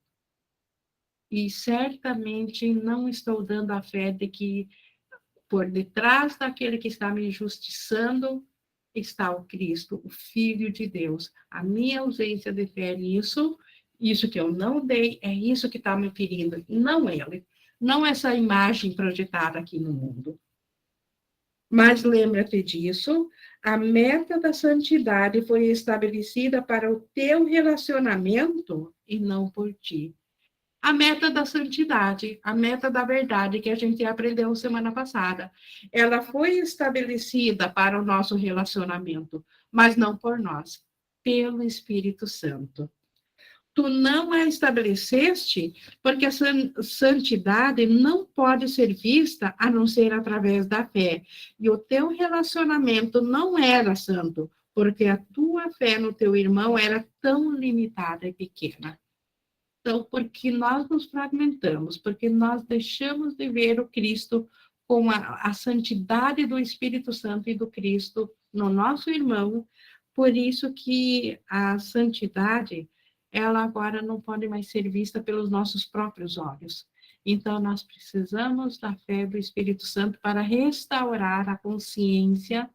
E certamente não estou dando a fé de que por detrás daquele que está me injustiçando está o Cristo, o Filho de Deus. A minha ausência de fé nisso, isso que eu não dei, é isso que está me ferindo, não ele. Não essa imagem projetada aqui no mundo. Mas lembra-te disso, a meta da santidade foi estabelecida para o teu relacionamento e não por ti. A meta da santidade, a meta da verdade que a gente aprendeu semana passada, ela foi estabelecida para o nosso relacionamento, mas não por nós, pelo Espírito Santo. Tu não a estabeleceste porque a santidade não pode ser vista a não ser através da fé. E o teu relacionamento não era santo, porque a tua fé no teu irmão era tão limitada e pequena. Então, porque nós nos fragmentamos, porque nós deixamos de ver o Cristo com a santidade do Espírito Santo e do Cristo no nosso irmão, por isso que a santidade, ela agora não pode mais ser vista pelos nossos próprios olhos. Então, nós precisamos da fé do Espírito Santo para restaurar a consciência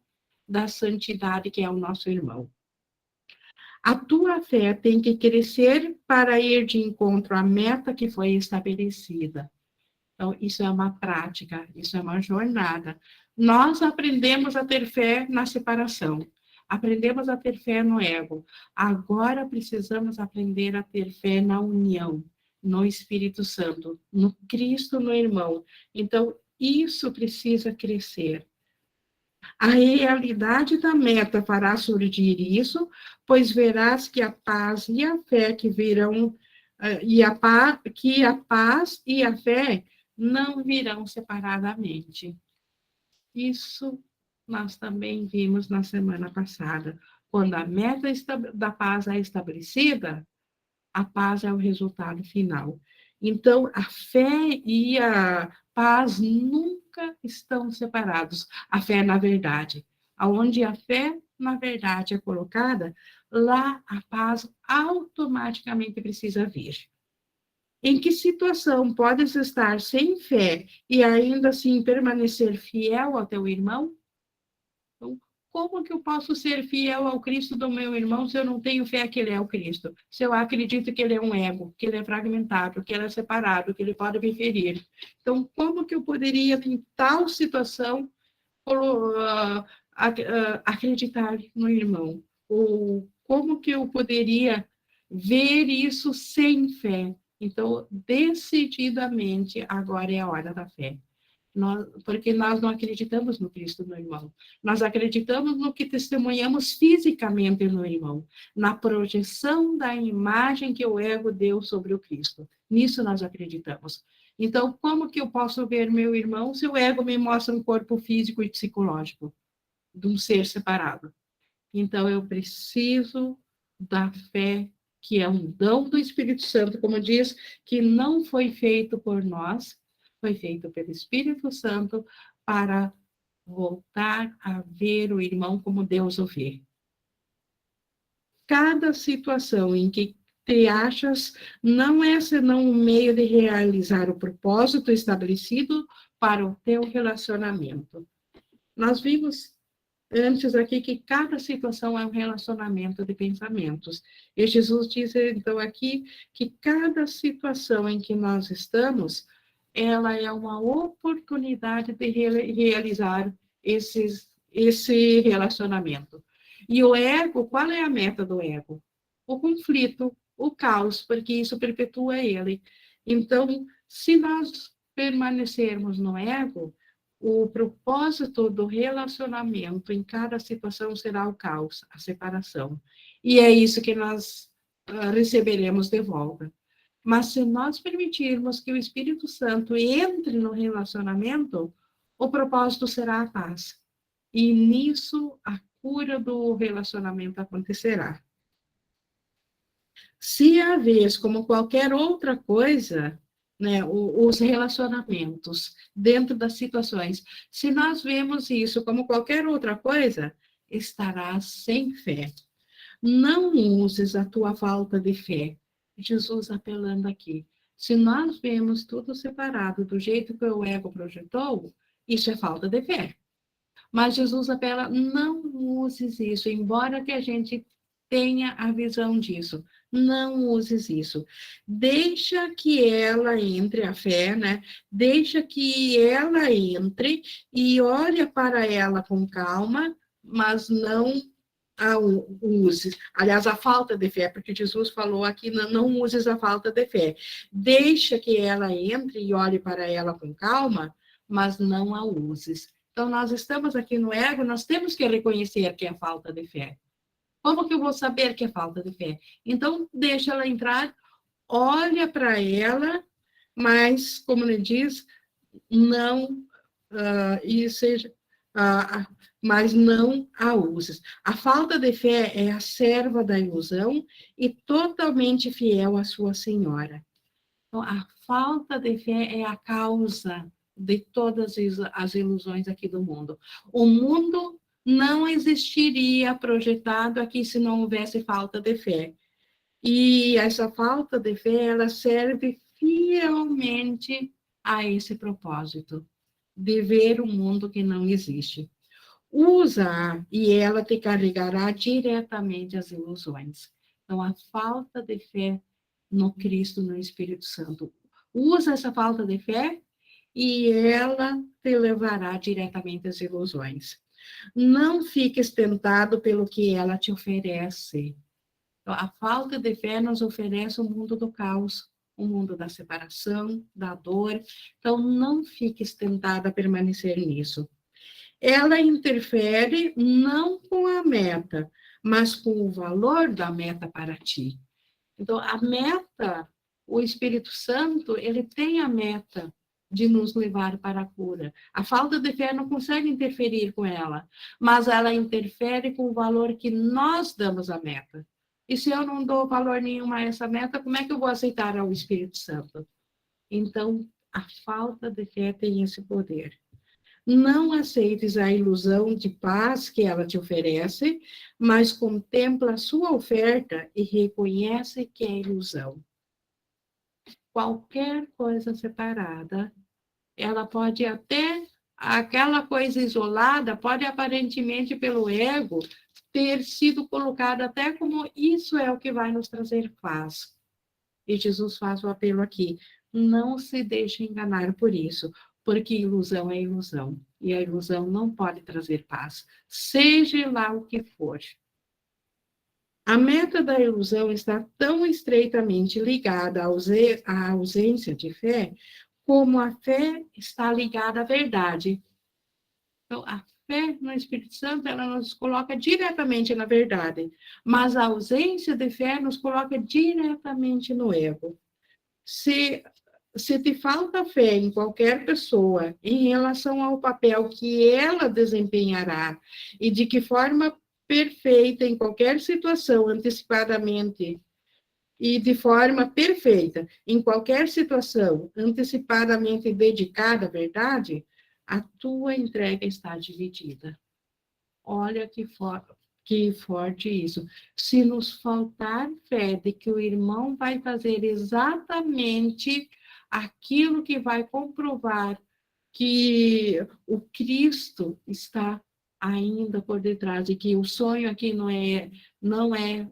da santidade que é o nosso irmão. A tua fé tem que crescer para ir de encontro à meta que foi estabelecida. Então, isso é uma prática, isso é uma jornada. Nós aprendemos a ter fé na separação, aprendemos a ter fé no ego. Agora precisamos aprender a ter fé na união, no Espírito Santo, no Cristo, no irmão. Então, isso precisa crescer. A realidade da meta fará surgir isso, pois verás que a paz e a fé que virão, que a paz e a fé não virão separadamente. Isso nós também vimos na semana passada. Quando a meta da paz é estabelecida, a paz é o resultado final. Então, a fé e a paz nunca estão separados. A fé é na verdade. Aonde a fé, na verdade é colocada, lá a paz automaticamente precisa vir. Em que situação podes estar sem fé e ainda assim permanecer fiel ao teu irmão? Então, como que eu posso ser fiel ao Cristo do meu irmão se eu não tenho fé que ele é o Cristo? Se eu acredito que ele é um ego, que ele é fragmentado, que ele é separado, que ele pode me ferir. Então, como que eu poderia, em tal situação, acreditar no irmão? Ou como que eu poderia ver isso sem fé? Então, decididamente, agora é a hora da fé. Porque nós não acreditamos no Cristo do irmão. Nós acreditamos no que testemunhamos fisicamente no irmão, na projeção da imagem que o ego deu sobre o Cristo. Nisso nós acreditamos. Então, como que eu posso ver meu irmão se o ego me mostra um corpo físico e psicológico de um ser separado? Então, eu preciso da fé, que é um dom do Espírito Santo, como diz, que não foi feito por nós, foi feito pelo Espírito Santo para voltar a ver o irmão como Deus o vê. Cada situação em que te achas não é senão um meio de realizar o propósito estabelecido para o teu relacionamento. Nós vimos antes aqui que cada situação é um relacionamento de pensamentos. E Jesus diz, então, aqui, que cada situação em que nós estamos, ela é uma oportunidade de realizar esse relacionamento. E o ego, qual é a meta do ego? O conflito, o caos, porque isso perpetua ele. Então, se nós permanecermos no ego, o propósito do relacionamento em cada situação será o caos, a separação. E é isso que nós receberemos de volta. Mas se nós permitirmos que o Espírito Santo entre no relacionamento, o propósito será a paz. E nisso a cura do relacionamento acontecerá. Se a vez, como qualquer outra coisa, né, os relacionamentos dentro das situações, se nós vemos isso como qualquer outra coisa, estarás sem fé. Não uses a tua falta de fé. Jesus apelando aqui. Se nós vemos tudo separado do jeito que o ego projetou, isso é falta de fé. Mas Jesus apela, não uses isso, embora que a gente tenha a visão disso. Não uses isso. Deixa que ela entre, a fé, né? Deixa que ela entre e olha para ela com calma, mas não a uses. Aliás, a falta de fé, porque Jesus falou aqui, não uses a falta de fé. Deixa que ela entre e olhe para ela com calma, mas não a uses. Então, nós estamos aqui no ego, nós temos que reconhecer que é falta de fé. Como que eu vou saber que é falta de fé? Então, deixa ela entrar, olha para ela, mas, como ele diz, não, mas não a uses. A falta de fé é a serva da ilusão e totalmente fiel à sua senhora. Então, a falta de fé é a causa de todas as ilusões aqui do mundo. O mundo não existiria projetado aqui se não houvesse falta de fé. E essa falta de fé, ela serve fielmente a esse propósito, de ver o mundo que não existe. Usa e ela te carregará diretamente as ilusões. Então, a falta de fé no Cristo, no Espírito Santo. Usa essa falta de fé e ela te levará diretamente às ilusões. Não fiques tentado pelo que ela te oferece. Então, a falta de fé nos oferece o mundo do caos, o mundo da separação, da dor. Então, não fiques tentado a permanecer nisso. Ela interfere não com a meta, mas com o valor da meta para ti. Então, a meta, o Espírito Santo, ele tem a meta de nos levar para a cura. A falta de fé não consegue interferir com ela, mas ela interfere com o valor que nós damos à meta. E se eu não dou valor nenhum a essa meta, como é que eu vou aceitar ao Espírito Santo? Então, a falta de fé tem esse poder. Não aceites a ilusão de paz que ela te oferece, mas contempla a sua oferta e reconhece que é ilusão. Qualquer coisa separada, ela pode até, aquela coisa isolada, pode aparentemente pelo ego ter sido colocada até como isso é o que vai nos trazer paz. E Jesus faz o apelo aqui, não se deixe enganar por isso, porque ilusão é ilusão, e a ilusão não pode trazer paz, seja lá o que for. A meta da ilusão está tão estreitamente ligada à ausência de fé, como a fé está ligada à verdade. Então, a fé no Espírito Santo, ela nos coloca diretamente na verdade, mas a ausência de fé nos coloca diretamente no ego. Se te falta fé em qualquer pessoa em relação ao papel que ela desempenhará e de que forma perfeita em qualquer situação, antecipadamente, e de forma perfeita em qualquer situação, antecipadamente dedicada à verdade, a tua entrega está dividida. Olha que forte isso. Se nos faltar fé de que o irmão vai fazer exatamente aquilo que vai comprovar que o Cristo está ainda por detrás e que o sonho aqui não é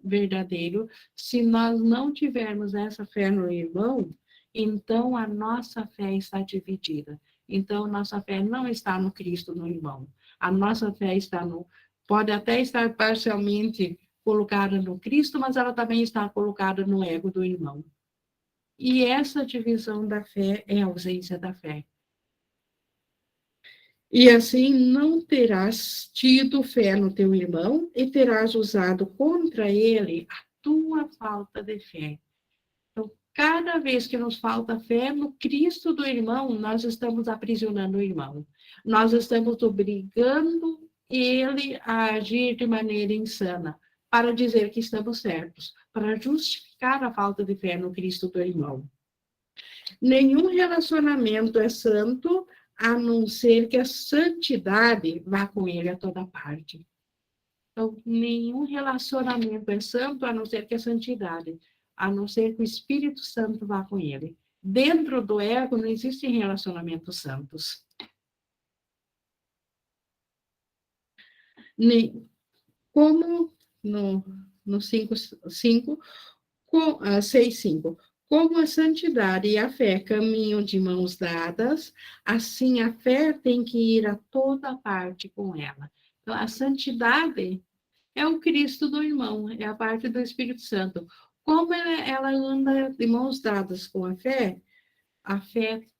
verdadeiro, se nós não tivermos essa fé no irmão, então a nossa fé está dividida. Então, nossa fé não está no Cristo, no irmão. A nossa fé está pode até estar parcialmente colocada no Cristo, mas ela também está colocada no ego do irmão. E essa divisão da fé é a ausência da fé. E assim não terás tido fé no teu irmão e terás usado contra ele a tua falta de fé. Então, cada vez que nos falta fé no Cristo do irmão, nós estamos aprisionando o irmão. Nós estamos obrigando ele a agir de maneira insana, para dizer que estamos certos, para justificar a falta de fé no Cristo do irmão. Nenhum relacionamento é santo, a não ser que a santidade vá com ele a toda parte. Então, nenhum relacionamento é santo, a não ser que a santidade, a não ser que o Espírito Santo vá com ele. Dentro do ego não existem relacionamentos santos. Como no 6:5, como a santidade e a fé caminham de mãos dadas, assim a fé tem que ir a toda parte com ela. Então, a santidade é o Cristo do irmão, é a parte do Espírito Santo. Como ela anda de mãos dadas com a fé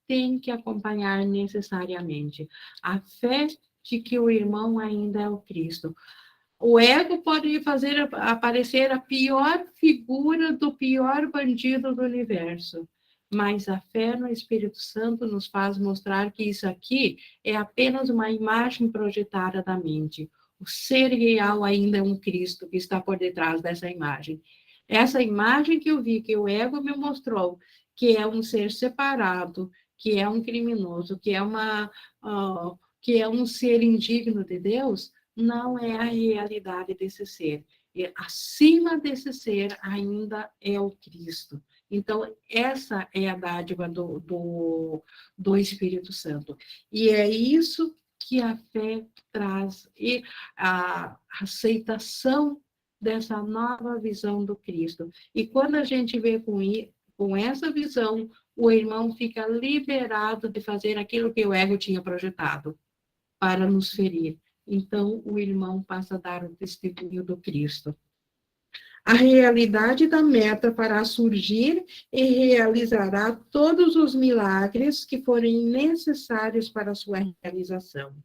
tem que acompanhar necessariamente. A fé de que o irmão ainda é o Cristo. O ego pode fazer aparecer a pior figura do pior bandido do universo, mas a fé no Espírito Santo nos faz mostrar que isso aqui é apenas uma imagem projetada da mente. O ser real ainda é um Cristo que está por detrás dessa imagem. Essa imagem que eu vi, que o ego me mostrou, que é um ser separado, que é um criminoso, que é um ser indigno de Deus, não é a realidade desse ser. E acima desse ser ainda é o Cristo. Então, essa é a dádiva do Espírito Santo. E é isso que a fé traz, e a aceitação dessa nova visão do Cristo. E quando a gente vê com essa visão, o irmão fica liberado de fazer aquilo que o ego tinha projetado para nos ferir. Então, o irmão passa a dar o testemunho do Cristo. A realidade da meta fará surgir e realizará todos os milagres que forem necessários para a sua realização.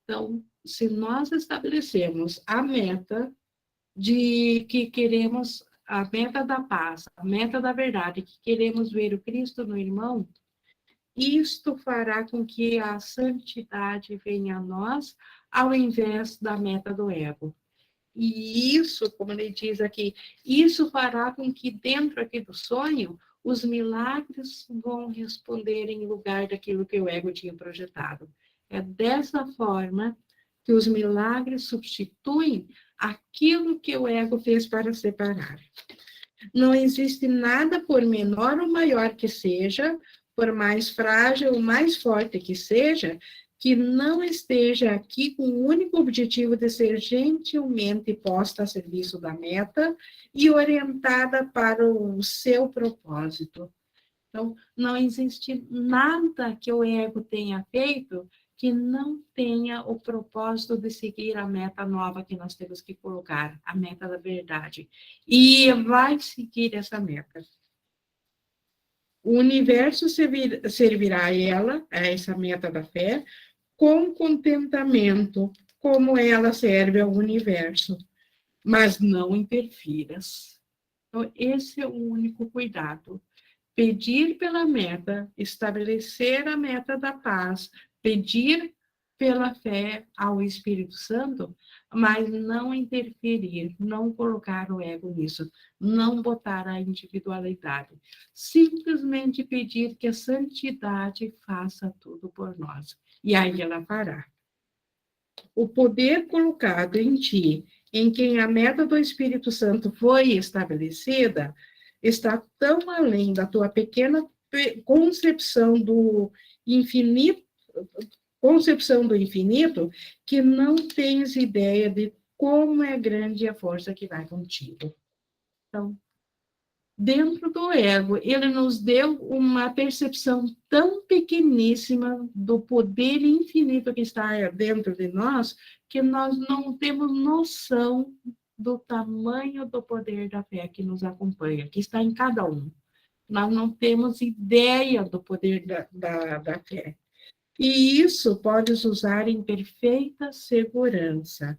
Então, se nós estabelecemos a meta de que queremos, a meta da paz, a meta da verdade, que queremos ver o Cristo no irmão, isto fará com que a santidade venha a nós, ao invés da meta do ego. E isso, como ele diz aqui, isso fará com que dentro aqui do sonho, os milagres vão responder em lugar daquilo que o ego tinha projetado. É dessa forma que os milagres substituem aquilo que o ego fez para separar. Não existe nada, por menor ou maior que seja, por mais frágil ou mais forte que seja, que não esteja aqui com o único objetivo de ser gentilmente posta a serviço da meta e orientada para o seu propósito. Então, não existe nada que o ego tenha feito que não tenha o propósito de seguir a meta nova que nós temos que colocar, a meta da verdade. E vai seguir essa meta. O universo servirá a ela, a essa meta da fé, com contentamento, como ela serve ao universo. Mas não interfiras. Então, esse é o único cuidado. Pedir pela meta, estabelecer a meta da paz, pedir pela fé ao Espírito Santo, mas não interferir, não colocar o ego nisso, não botar a individualidade. Simplesmente pedir que a santidade faça tudo por nós. E aí ela fará. O poder colocado em ti, em quem a meta do Espírito Santo foi estabelecida, está tão além da tua pequena concepção do infinito, que não tens ideia de como é grande a força que vai contigo. Então, dentro do ego, ele nos deu uma percepção tão pequeníssima do poder infinito que está dentro de nós, que nós não temos noção do tamanho do poder da fé que nos acompanha, que está em cada um. Nós não temos ideia do poder da fé. E isso podes usar em perfeita segurança.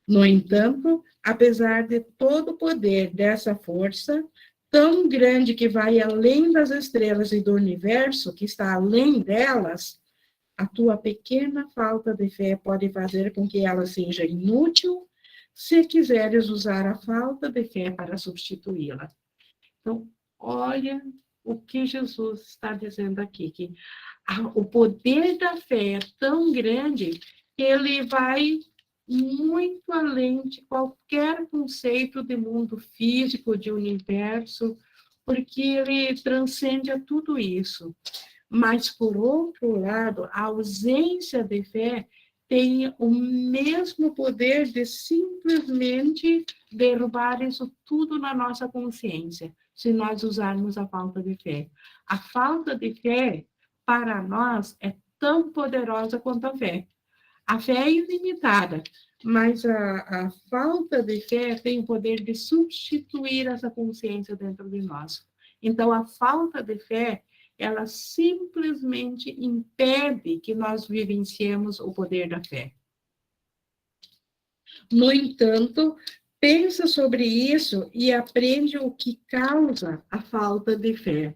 No entanto, apesar de todo o poder dessa força, tão grande que vai além das estrelas e do universo, que está além delas, a tua pequena falta de fé pode fazer com que ela seja inútil, se quiseres usar a falta de fé para substituí-la. Então, olha o que Jesus está dizendo aqui, que o poder da fé é tão grande que ele vai muito além de qualquer conceito de mundo físico, de universo, porque ele transcende a tudo isso. Mas, por outro lado, a ausência de fé tem o mesmo poder de simplesmente derrubar isso tudo na nossa consciência, se nós usarmos a falta de fé. A falta de fé, para nós, é tão poderosa quanto a fé. A fé é ilimitada, mas a falta de fé tem o poder de substituir essa consciência dentro de nós. Então, a falta de fé, ela simplesmente impede que nós vivenciemos o poder da fé. No entanto, pensa sobre isso e aprende o que causa a falta de fé.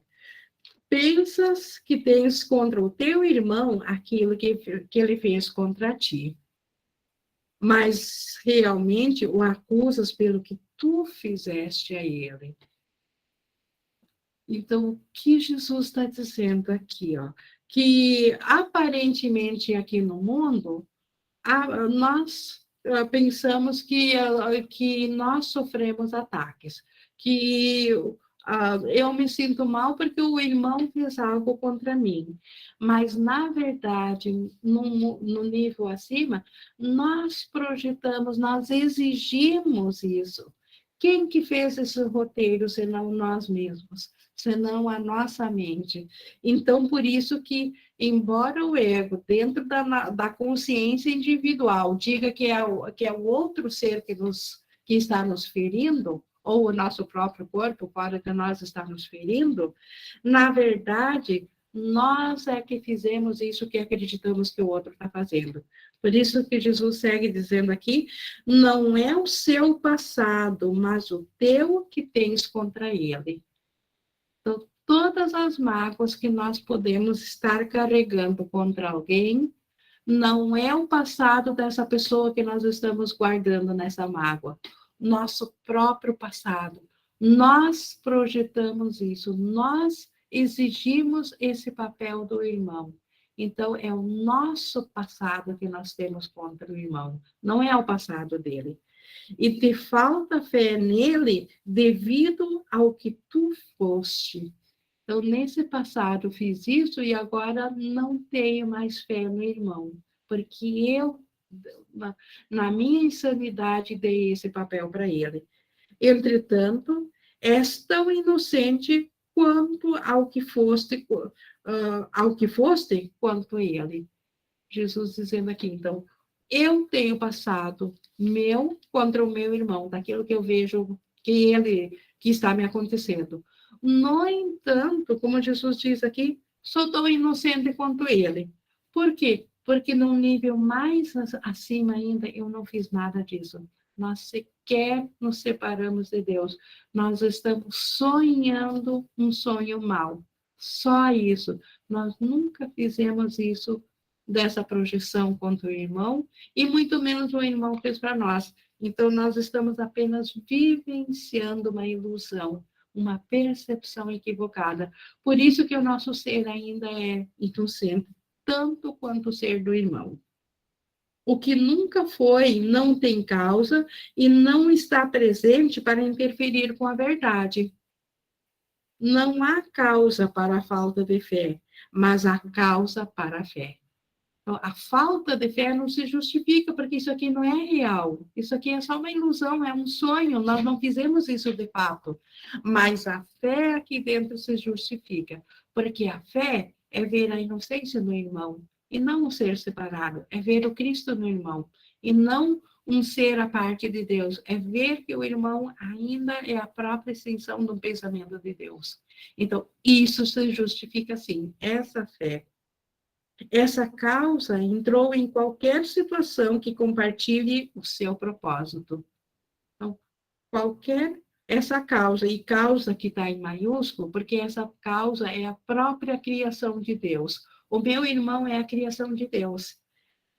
Pensas que tens contra o teu irmão aquilo que ele fez contra ti, mas realmente o acusas pelo que tu fizeste a ele. Então, o que Jesus está dizendo aqui, ó, que aparentemente aqui no mundo, nós pensamos que nós sofremos ataques, que eu me sinto mal porque o irmão fez algo contra mim. Mas, na verdade, no nível acima, nós projetamos, nós exigimos isso. Quem que fez esse roteiro, senão nós mesmos? Senão a nossa mente. Então, por isso que, embora o ego, dentro da consciência individual, diga que é o outro ser que está nos ferindo, ou o nosso próprio corpo, fora que nós está nos ferindo, na verdade, nós é que fizemos isso que acreditamos que o outro está fazendo. Por isso que Jesus segue dizendo aqui, não é o seu passado, mas o teu que tens contra ele. Então, todas as mágoas que nós podemos estar carregando contra alguém, não é o passado dessa pessoa que nós estamos guardando nessa mágoa. Nosso próprio passado, Nós projetamos isso, nós exigimos esse papel do irmão. Então, é o nosso passado que nós temos contra o irmão, não é o passado dele. E te falta fé nele devido ao que tu foste. Então, nesse passado fiz isso e agora não tenho mais fé no irmão, porque eu, na minha insanidade, dei esse papel para ele. Entretanto, és tão inocente quanto ao que foste quanto ele. Jesus dizendo aqui, então, eu tenho passado meu contra o meu irmão, daquilo que eu vejo que está me acontecendo. No entanto, como Jesus diz aqui, sou tão inocente quanto ele. Por quê? Porque num nível mais acima ainda, eu não fiz nada disso. Nós sequer nos separamos de Deus. Nós estamos sonhando um sonho mau. Só isso. Nós nunca fizemos isso dessa projeção contra o irmão, e muito menos o irmão fez para nós. Então, nós estamos apenas vivenciando uma ilusão, uma percepção equivocada. Por isso que o nosso ser ainda é inocente, tanto quanto o ser do irmão. O que nunca foi não tem causa e não está presente para interferir com a verdade. Não há causa para a falta de fé, mas há causa para a fé. Então, a falta de fé não se justifica, porque isso aqui não é real. Isso aqui é só uma ilusão, é um sonho. Nós não fizemos isso de fato. Mas a fé aqui dentro se justifica, porque a fé é ver a inocência no irmão, e não um ser separado. É ver o Cristo no irmão, e não um ser à parte de Deus. É ver que o irmão ainda é a própria extensão do pensamento de Deus. Então, isso se justifica sim, essa fé. Essa causa entrou em qualquer situação que compartilhe o seu propósito. Então, essa causa, e causa que está em maiúsculo, porque essa causa é a própria criação de Deus. O meu irmão é a criação de Deus.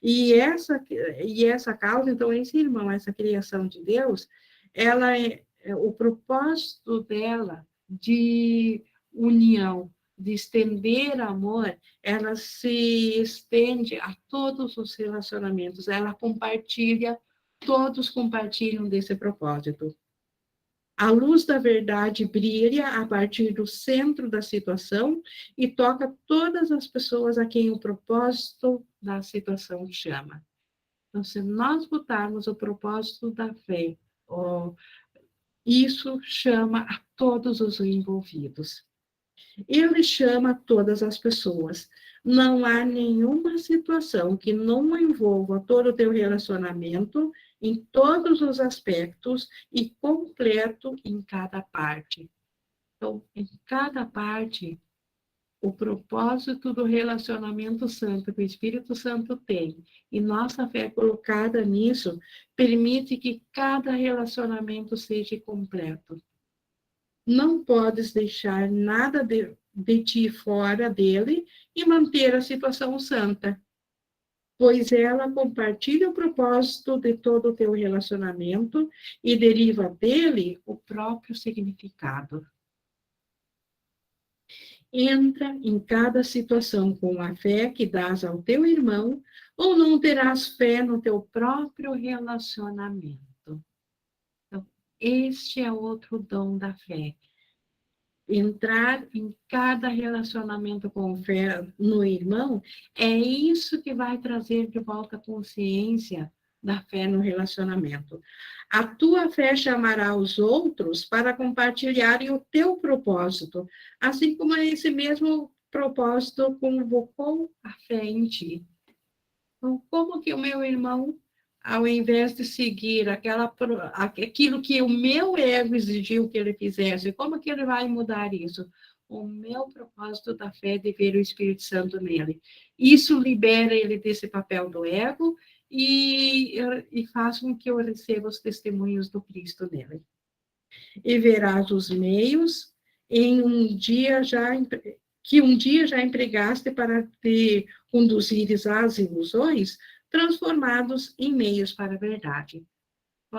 E essa causa, então, esse irmão, essa criação de Deus, ela é o propósito dela de união, de estender amor, ela se estende a todos os relacionamentos, ela compartilha, todos compartilham desse propósito. A luz da verdade brilha a partir do centro da situação e toca todas as pessoas a quem o propósito da situação chama. Então, se nós botarmos o propósito da fé, isso chama a todos os envolvidos. Ele chama todas as pessoas. Não há nenhuma situação que não envolva todo o teu relacionamento em todos os aspectos e completo em cada parte. Então, em cada parte, o propósito do relacionamento santo que o Espírito Santo tem e nossa fé colocada nisso permite que cada relacionamento seja completo. Não podes deixar nada de ti fora dele e manter a situação santa, pois ela compartilha o propósito de todo o teu relacionamento e deriva dele o próprio significado. Entra em cada situação com a fé que dás ao teu irmão, ou não terás fé no teu próprio relacionamento. Então, este é outro dom da fé. Entrar em cada relacionamento com fé no irmão, é isso que vai trazer de volta a consciência da fé no relacionamento. A tua fé chamará os outros para compartilharem o teu propósito, assim como esse mesmo propósito convocou a fé em ti. Então, como que o meu irmão, ao invés de seguir aquilo que o meu ego exigiu que ele fizesse, como que ele vai mudar isso? O meu propósito da fé é de ver o Espírito Santo nele. Isso libera ele desse papel do ego e faz com que eu receba os testemunhos do Cristo nele. E verás os meios que um dia já empregaste para te conduzires às ilusões, transformados em meios para a verdade.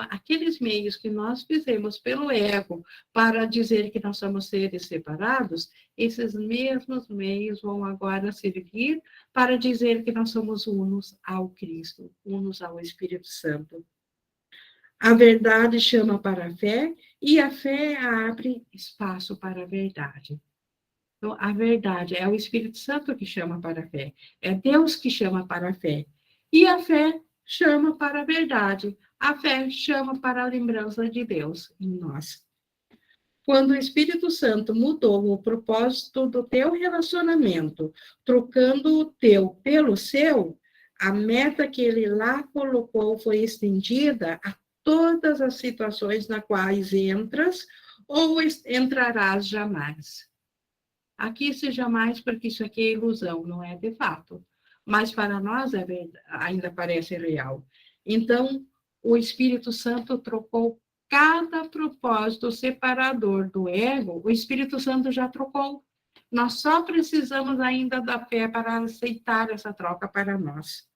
Aqueles meios que nós fizemos pelo ego para dizer que nós somos seres separados, esses mesmos meios vão agora servir para dizer que nós somos unos ao Cristo, unos ao Espírito Santo. A verdade chama para a fé e a fé abre espaço para a verdade. Então, a verdade é o Espírito Santo que chama para a fé, é Deus que chama para a fé. E a fé chama para a verdade, a fé chama para a lembrança de Deus em nós. Quando o Espírito Santo mudou o propósito do teu relacionamento, trocando o teu pelo seu, a meta que ele lá colocou foi estendida a todas as situações nas quais entras ou entrarás jamais. Aqui se jamais, porque isso aqui é ilusão, não é de fato. Mas para nós é verdade, ainda parece real. Então, o Espírito Santo trocou cada propósito separador do ego, o Espírito Santo já trocou. Nós só precisamos ainda da fé para aceitar essa troca para nós.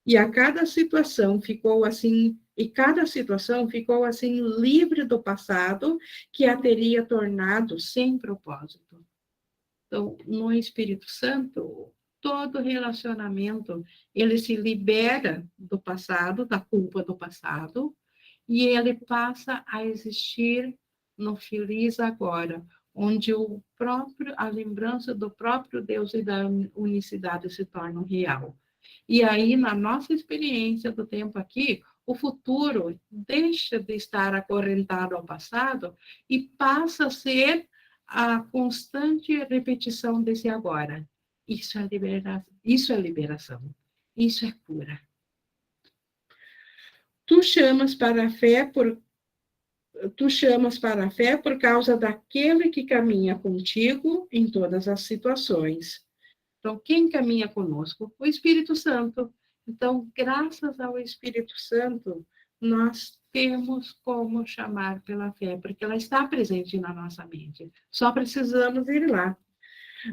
E cada situação ficou assim livre do passado que a teria tornado sem propósito. Então, no Espírito Santo, todo relacionamento, ele se libera do passado, da culpa do passado, e ele passa a existir no feliz agora, onde a lembrança do próprio Deus e da unicidade se tornam real. E aí, na nossa experiência do tempo aqui, o futuro deixa de estar acorrentado ao passado e passa a ser a constante repetição desse agora. Isso é liberação. Isso é cura. Tu chamas para a fé por causa daquele que caminha contigo em todas as situações. Então, quem caminha conosco? O Espírito Santo. Então, graças ao Espírito Santo, nós temos como chamar pela fé, porque ela está presente na nossa mente. Só precisamos ir lá.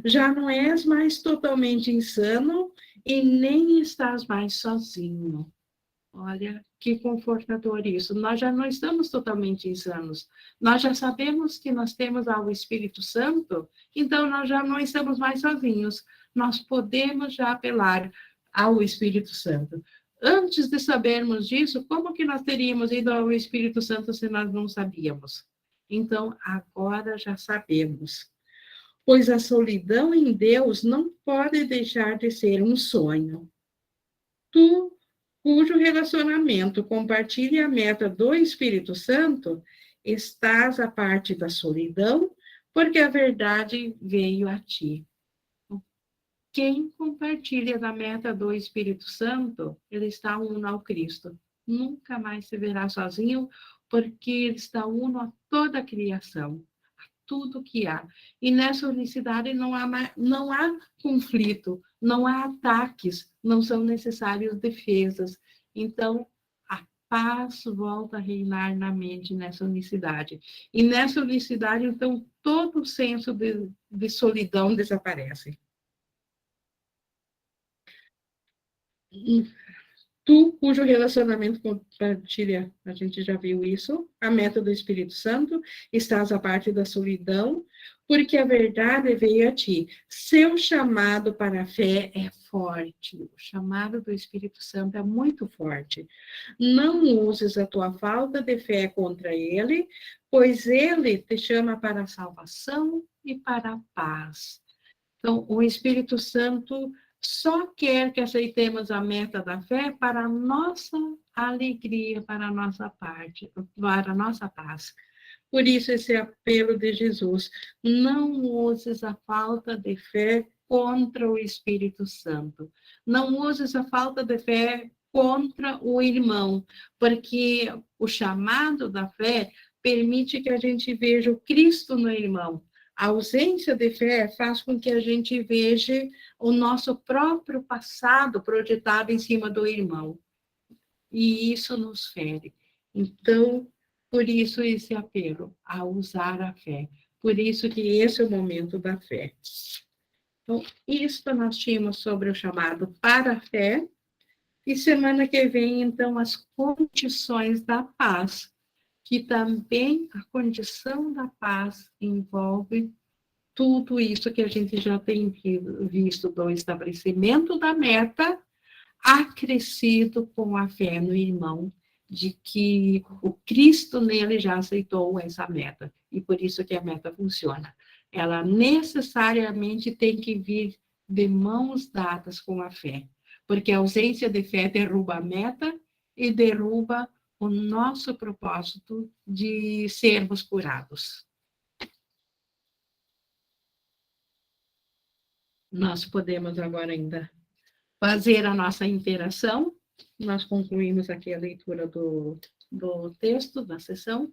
Já não és mais totalmente insano e nem estás mais sozinho. Olha, que confortador isso. Nós já não estamos totalmente insanos. Nós já sabemos que nós temos ao Espírito Santo, então nós já não estamos mais sozinhos. Nós podemos já apelar ao Espírito Santo. Antes de sabermos disso, como que nós teríamos ido ao Espírito Santo se nós não sabíamos? Então, agora já sabemos. Pois a solidão em Deus não pode deixar de ser um sonho. Tu, cujo relacionamento compartilha a meta do Espírito Santo, estás à parte da solidão, porque a verdade veio a ti. Quem compartilha da meta do Espírito Santo, ele está uno ao Cristo. Nunca mais se verá sozinho, porque ele está uno a toda a criação, a tudo que há. E nessa unicidade não há conflito, não há ataques, não são necessárias defesas. Então, a paz volta a reinar na mente nessa unicidade. E nessa unicidade, então, todo o senso de solidão desaparece. Tu, cujo relacionamento compartilha, a gente já viu isso, a meta do Espírito Santo, estás à parte da solidão, porque a verdade veio a ti. Seu chamado para a fé é forte, o chamado do Espírito Santo é muito forte. Não uses a tua falta de fé contra ele, pois ele te chama para a salvação e para a paz. Então, o Espírito Santo só quer que aceitemos a meta da fé para a nossa alegria, para a nossa parte, para a nossa paz. Por isso, esse apelo de Jesus, não uses a falta de fé contra o Espírito Santo. Não uses a falta de fé contra o irmão, porque o chamado da fé permite que a gente veja o Cristo no irmão. A ausência de fé faz com que a gente veja o nosso próprio passado projetado em cima do irmão. E isso nos fere. Então, por isso esse apelo a usar a fé. Por isso que esse é o momento da fé. Então, isto nós tínhamos sobre o chamado para a fé. E semana que vem, então, as condições da paz, que também a condição da paz envolve tudo isso que a gente já tem visto do estabelecimento da meta, acrescido com a fé no irmão, de que o Cristo nele já aceitou essa meta, e por isso que a meta funciona. Ela necessariamente tem que vir de mãos dadas com a fé, porque a ausência de fé derruba a meta e derruba o nosso propósito de sermos curados. Nós podemos agora ainda fazer a nossa interação. Nós concluímos aqui a leitura do texto da sessão.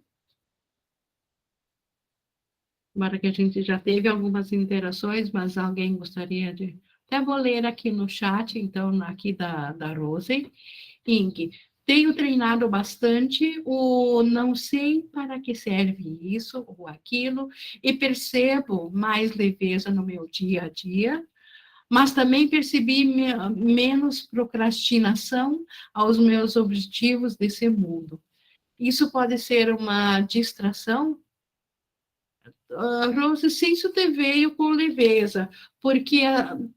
Agora que a gente já teve algumas interações, mas alguém gostaria de... Até vou ler aqui no chat, então, aqui da Rose. Ing, tenho treinado bastante o não sei para que serve isso ou aquilo, e percebo mais leveza no meu dia a dia, mas também percebi menos procrastinação aos meus objetivos desse mundo. Isso pode ser uma distração? Rose, se isso te veio com leveza, porque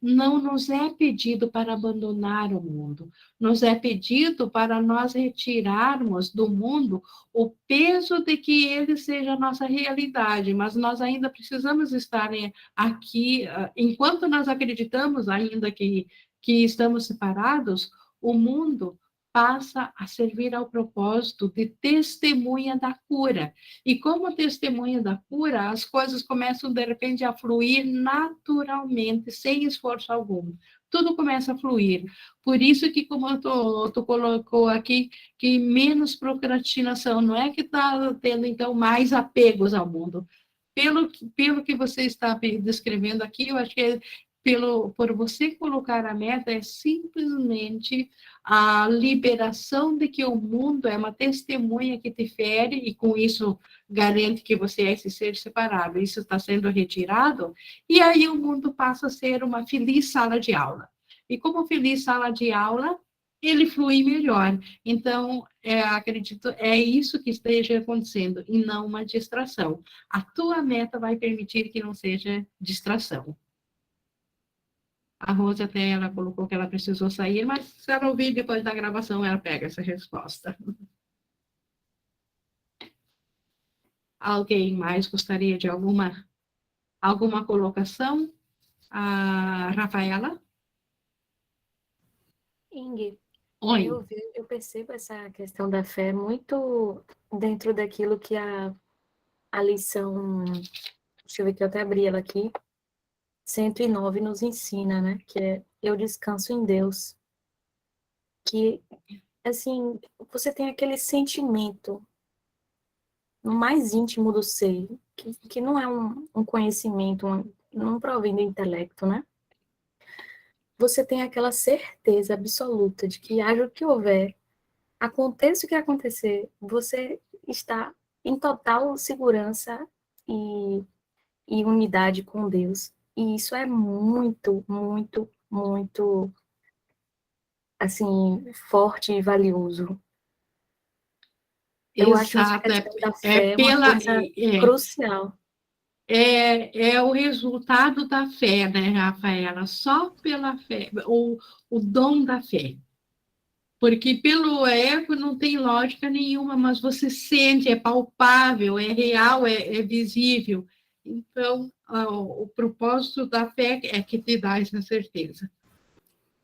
não nos é pedido para abandonar o mundo, nos é pedido para nós retirarmos do mundo o peso de que ele seja a nossa realidade, mas nós ainda precisamos estar aqui, enquanto nós acreditamos ainda que estamos separados, o mundo passa a servir ao propósito de testemunha da cura. E como testemunha da cura, as coisas começam, de repente, a fluir naturalmente, sem esforço algum. Tudo começa a fluir. Por isso que, como tu colocou aqui, que menos procrastinação, não é que está tendo, então, mais apegos ao mundo. Pelo que você está descrevendo aqui, eu acho que por você colocar a meta, é simplesmente a liberação de que o mundo é uma testemunha que te fere, e com isso garante que você é esse ser separado. Isso está sendo retirado, e aí o mundo passa a ser uma feliz sala de aula. E como feliz sala de aula, ele flui melhor. Então, acredito, é isso que esteja acontecendo, e não uma distração. A tua meta vai permitir que não seja distração. A Rose até ela colocou que ela precisou sair, mas se ela ouvir depois da gravação, ela pega essa resposta. Alguém mais gostaria de alguma colocação? A Rafaela? Ing, Oi. eu percebo essa questão da fé muito dentro daquilo que a lição, deixa eu ver que eu até abri ela aqui, 109 nos ensina, né? Que é eu descanso em Deus. Que, assim, você tem aquele sentimento no mais íntimo do ser, que não é um conhecimento, não provém do intelecto, né? Você tem aquela certeza absoluta de que haja o que houver, aconteça o que acontecer, você está em total segurança e unidade com Deus. E isso é muito, muito, muito, assim, forte e valioso. Eu acho essa Exato. questão da fé uma coisa crucial. É o resultado da fé, né, Rafaela? Só pela fé, o dom da fé. Porque pelo ego não tem lógica nenhuma, mas você sente, é palpável, é real, é visível. Então, o propósito da fé é que te dá essa certeza.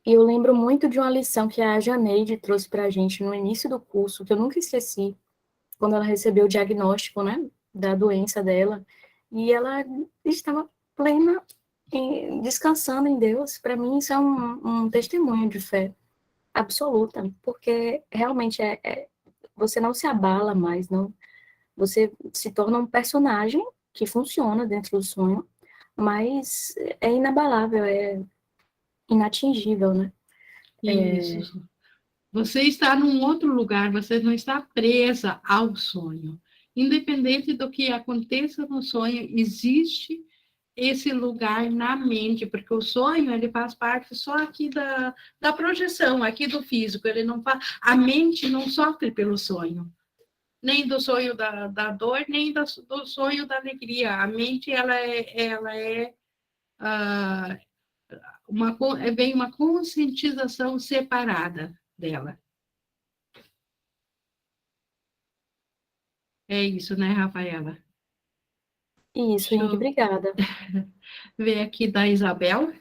E eu lembro muito de uma lição que a Janeide trouxe para a gente no início do curso, que eu nunca esqueci, quando ela recebeu o diagnóstico, né, da doença dela, e ela estava plena, descansando em Deus. Para mim, isso é um testemunho de fé absoluta, porque realmente você não se abala mais, não. Você se torna um personagem que funciona dentro do sonho, mas é inabalável, é inatingível, né? Isso. Você está num outro lugar, você não está presa ao sonho. Independente do que aconteça no sonho, existe esse lugar na mente, porque o sonho, ele faz parte só aqui da projeção, aqui do físico, ele não faz, a mente não sofre pelo sonho, nem do sonho da dor, nem do sonho da alegria. A mente, ah, vem uma conscientização separada dela. É isso, né, Rafaela? Isso, Deixa Ingrid, eu obrigada. ver aqui da Isabel.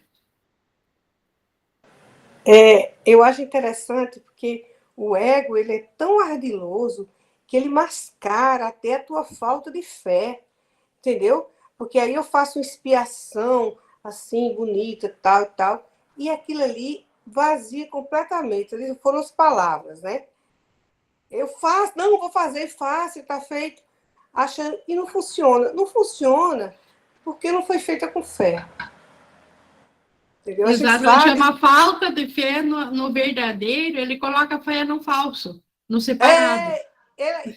Eu acho interessante porque o ego ele é tão ardiloso que ele mascara até a tua falta de fé, entendeu? Porque aí eu faço uma expiação assim, bonita, tal e tal, e aquilo ali vazia completamente. Ali foram as palavras, né? Eu faço, não, vou fazer, faço, está feito, achando, e não funciona. Não funciona porque não foi feita com fé. Entendeu? A gente Exato, ele faz. chama falta de fé no verdadeiro, ele coloca fé no falso, no separado.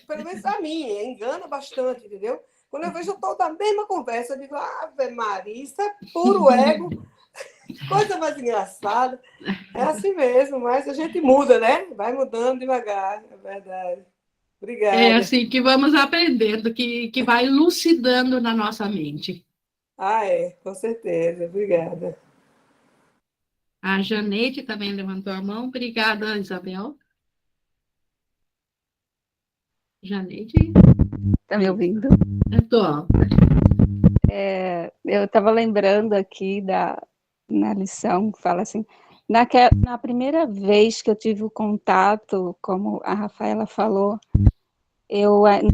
Pelo menos a minha, engana bastante, entendeu? Quando eu vejo, eu estou na mesma conversa, eu digo, Ave Maria, isso é puro ego, coisa mais engraçada. É assim mesmo, mas a gente muda, né? Vai mudando devagar, é verdade. É Obrigada. assim que vamos aprendendo, que vai lucidando na nossa mente. Com certeza, obrigada. A Janete também levantou a mão. Obrigada, Isabel. Janete? Tá me ouvindo? Estou. Eu estava lembrando aqui na lição, que fala assim, na primeira vez que eu tive o contato, como a Rafaela falou,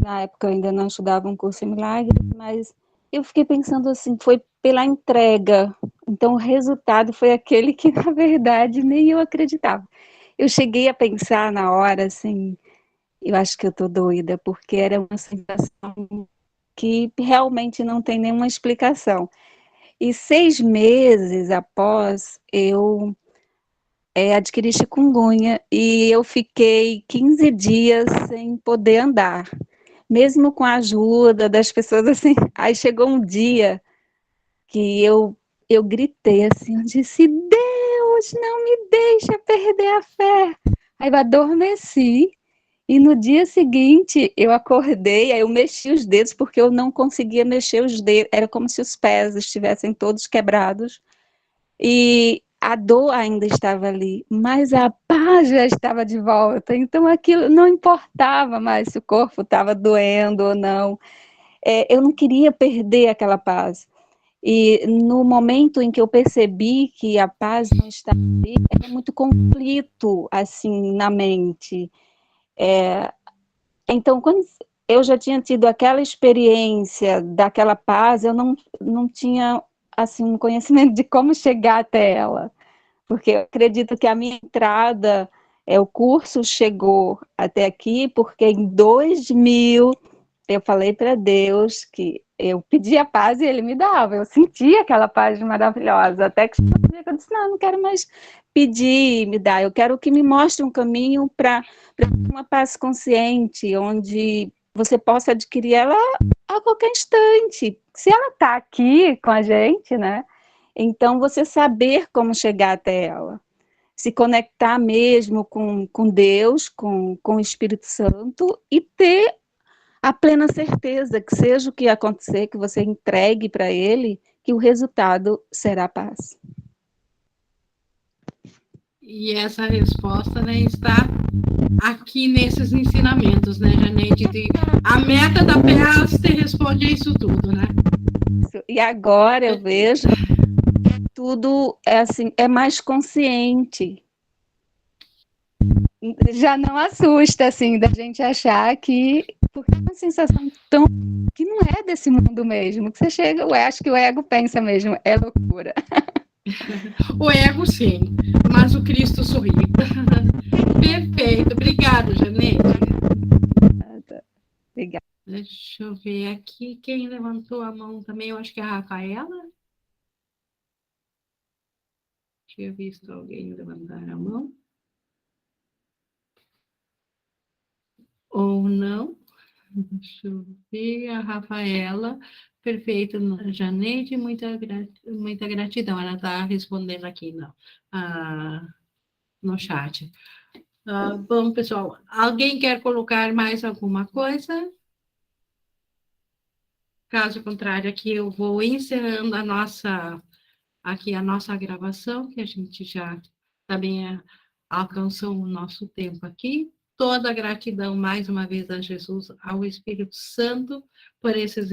na época eu ainda não estudava um curso em milagres, mas eu fiquei pensando assim, foi pela entrega, então o resultado foi aquele que na verdade nem eu acreditava. Eu cheguei a pensar na hora assim, eu acho que eu tô doida, porque era uma sensação que realmente não tem nenhuma explicação. E 6 meses após, eu adquiri chikungunya e eu fiquei 15 dias sem poder andar, mesmo com a ajuda das pessoas, assim. Aí chegou um dia que eu gritei assim, eu disse, Deus, não me deixa perder a fé. Aí eu adormeci. E no dia seguinte, eu acordei, aí eu mexi os dedos, porque eu não conseguia mexer os dedos, era como se os pés estivessem todos quebrados, e a dor ainda estava ali, mas a paz já estava de volta, então aquilo não importava mais se o corpo estava doendo ou não, eu não queria perder aquela paz. E no momento em que eu percebi que a paz não estava ali, era muito conflito, assim, na mente. Então, quando eu já tinha tido aquela experiência daquela paz, eu não tinha assim um conhecimento de como chegar até ela, porque eu acredito que a minha entrada, o curso chegou até aqui, porque em 2000 eu falei para Deus que eu pedia a paz e Ele me dava, eu sentia aquela paz maravilhosa, até que eu disse, não quero mais pedir, me dá, eu quero que me mostre um caminho para uma paz consciente, onde você possa adquirir ela a qualquer instante. Se ela está aqui com a gente, né? Então você saber como chegar até ela. Se conectar mesmo com Deus, com o Espírito Santo e ter a plena certeza que seja o que acontecer, que você entregue para Ele, que o resultado será paz. E essa resposta, né, está aqui nesses ensinamentos, né, Janete? A meta da paz te responde a isso tudo, né? E agora eu vejo que tudo assim, é mais consciente. Já não assusta, assim, da gente achar que... Porque é uma sensação tão... que não é desse mundo mesmo. Que você chega, eu acho que o ego pensa mesmo, é loucura. O ego, sim, mas o Cristo sorri. Perfeito. Obrigada, Janete. Obrigada. Deixa eu ver aqui quem levantou a mão também. Eu acho que é a Rafaela. Tinha visto alguém levantar a mão. Ou não. Deixa eu ver, a Rafaela, perfeito, Janete, muita gratidão. Ela está respondendo aqui no chat. Bom, pessoal, alguém quer colocar mais alguma coisa? Caso contrário, aqui eu vou encerrando a nossa gravação, que a gente já também alcançou o nosso tempo aqui. Toda a gratidão, mais uma vez, a Jesus, ao Espírito Santo, por esses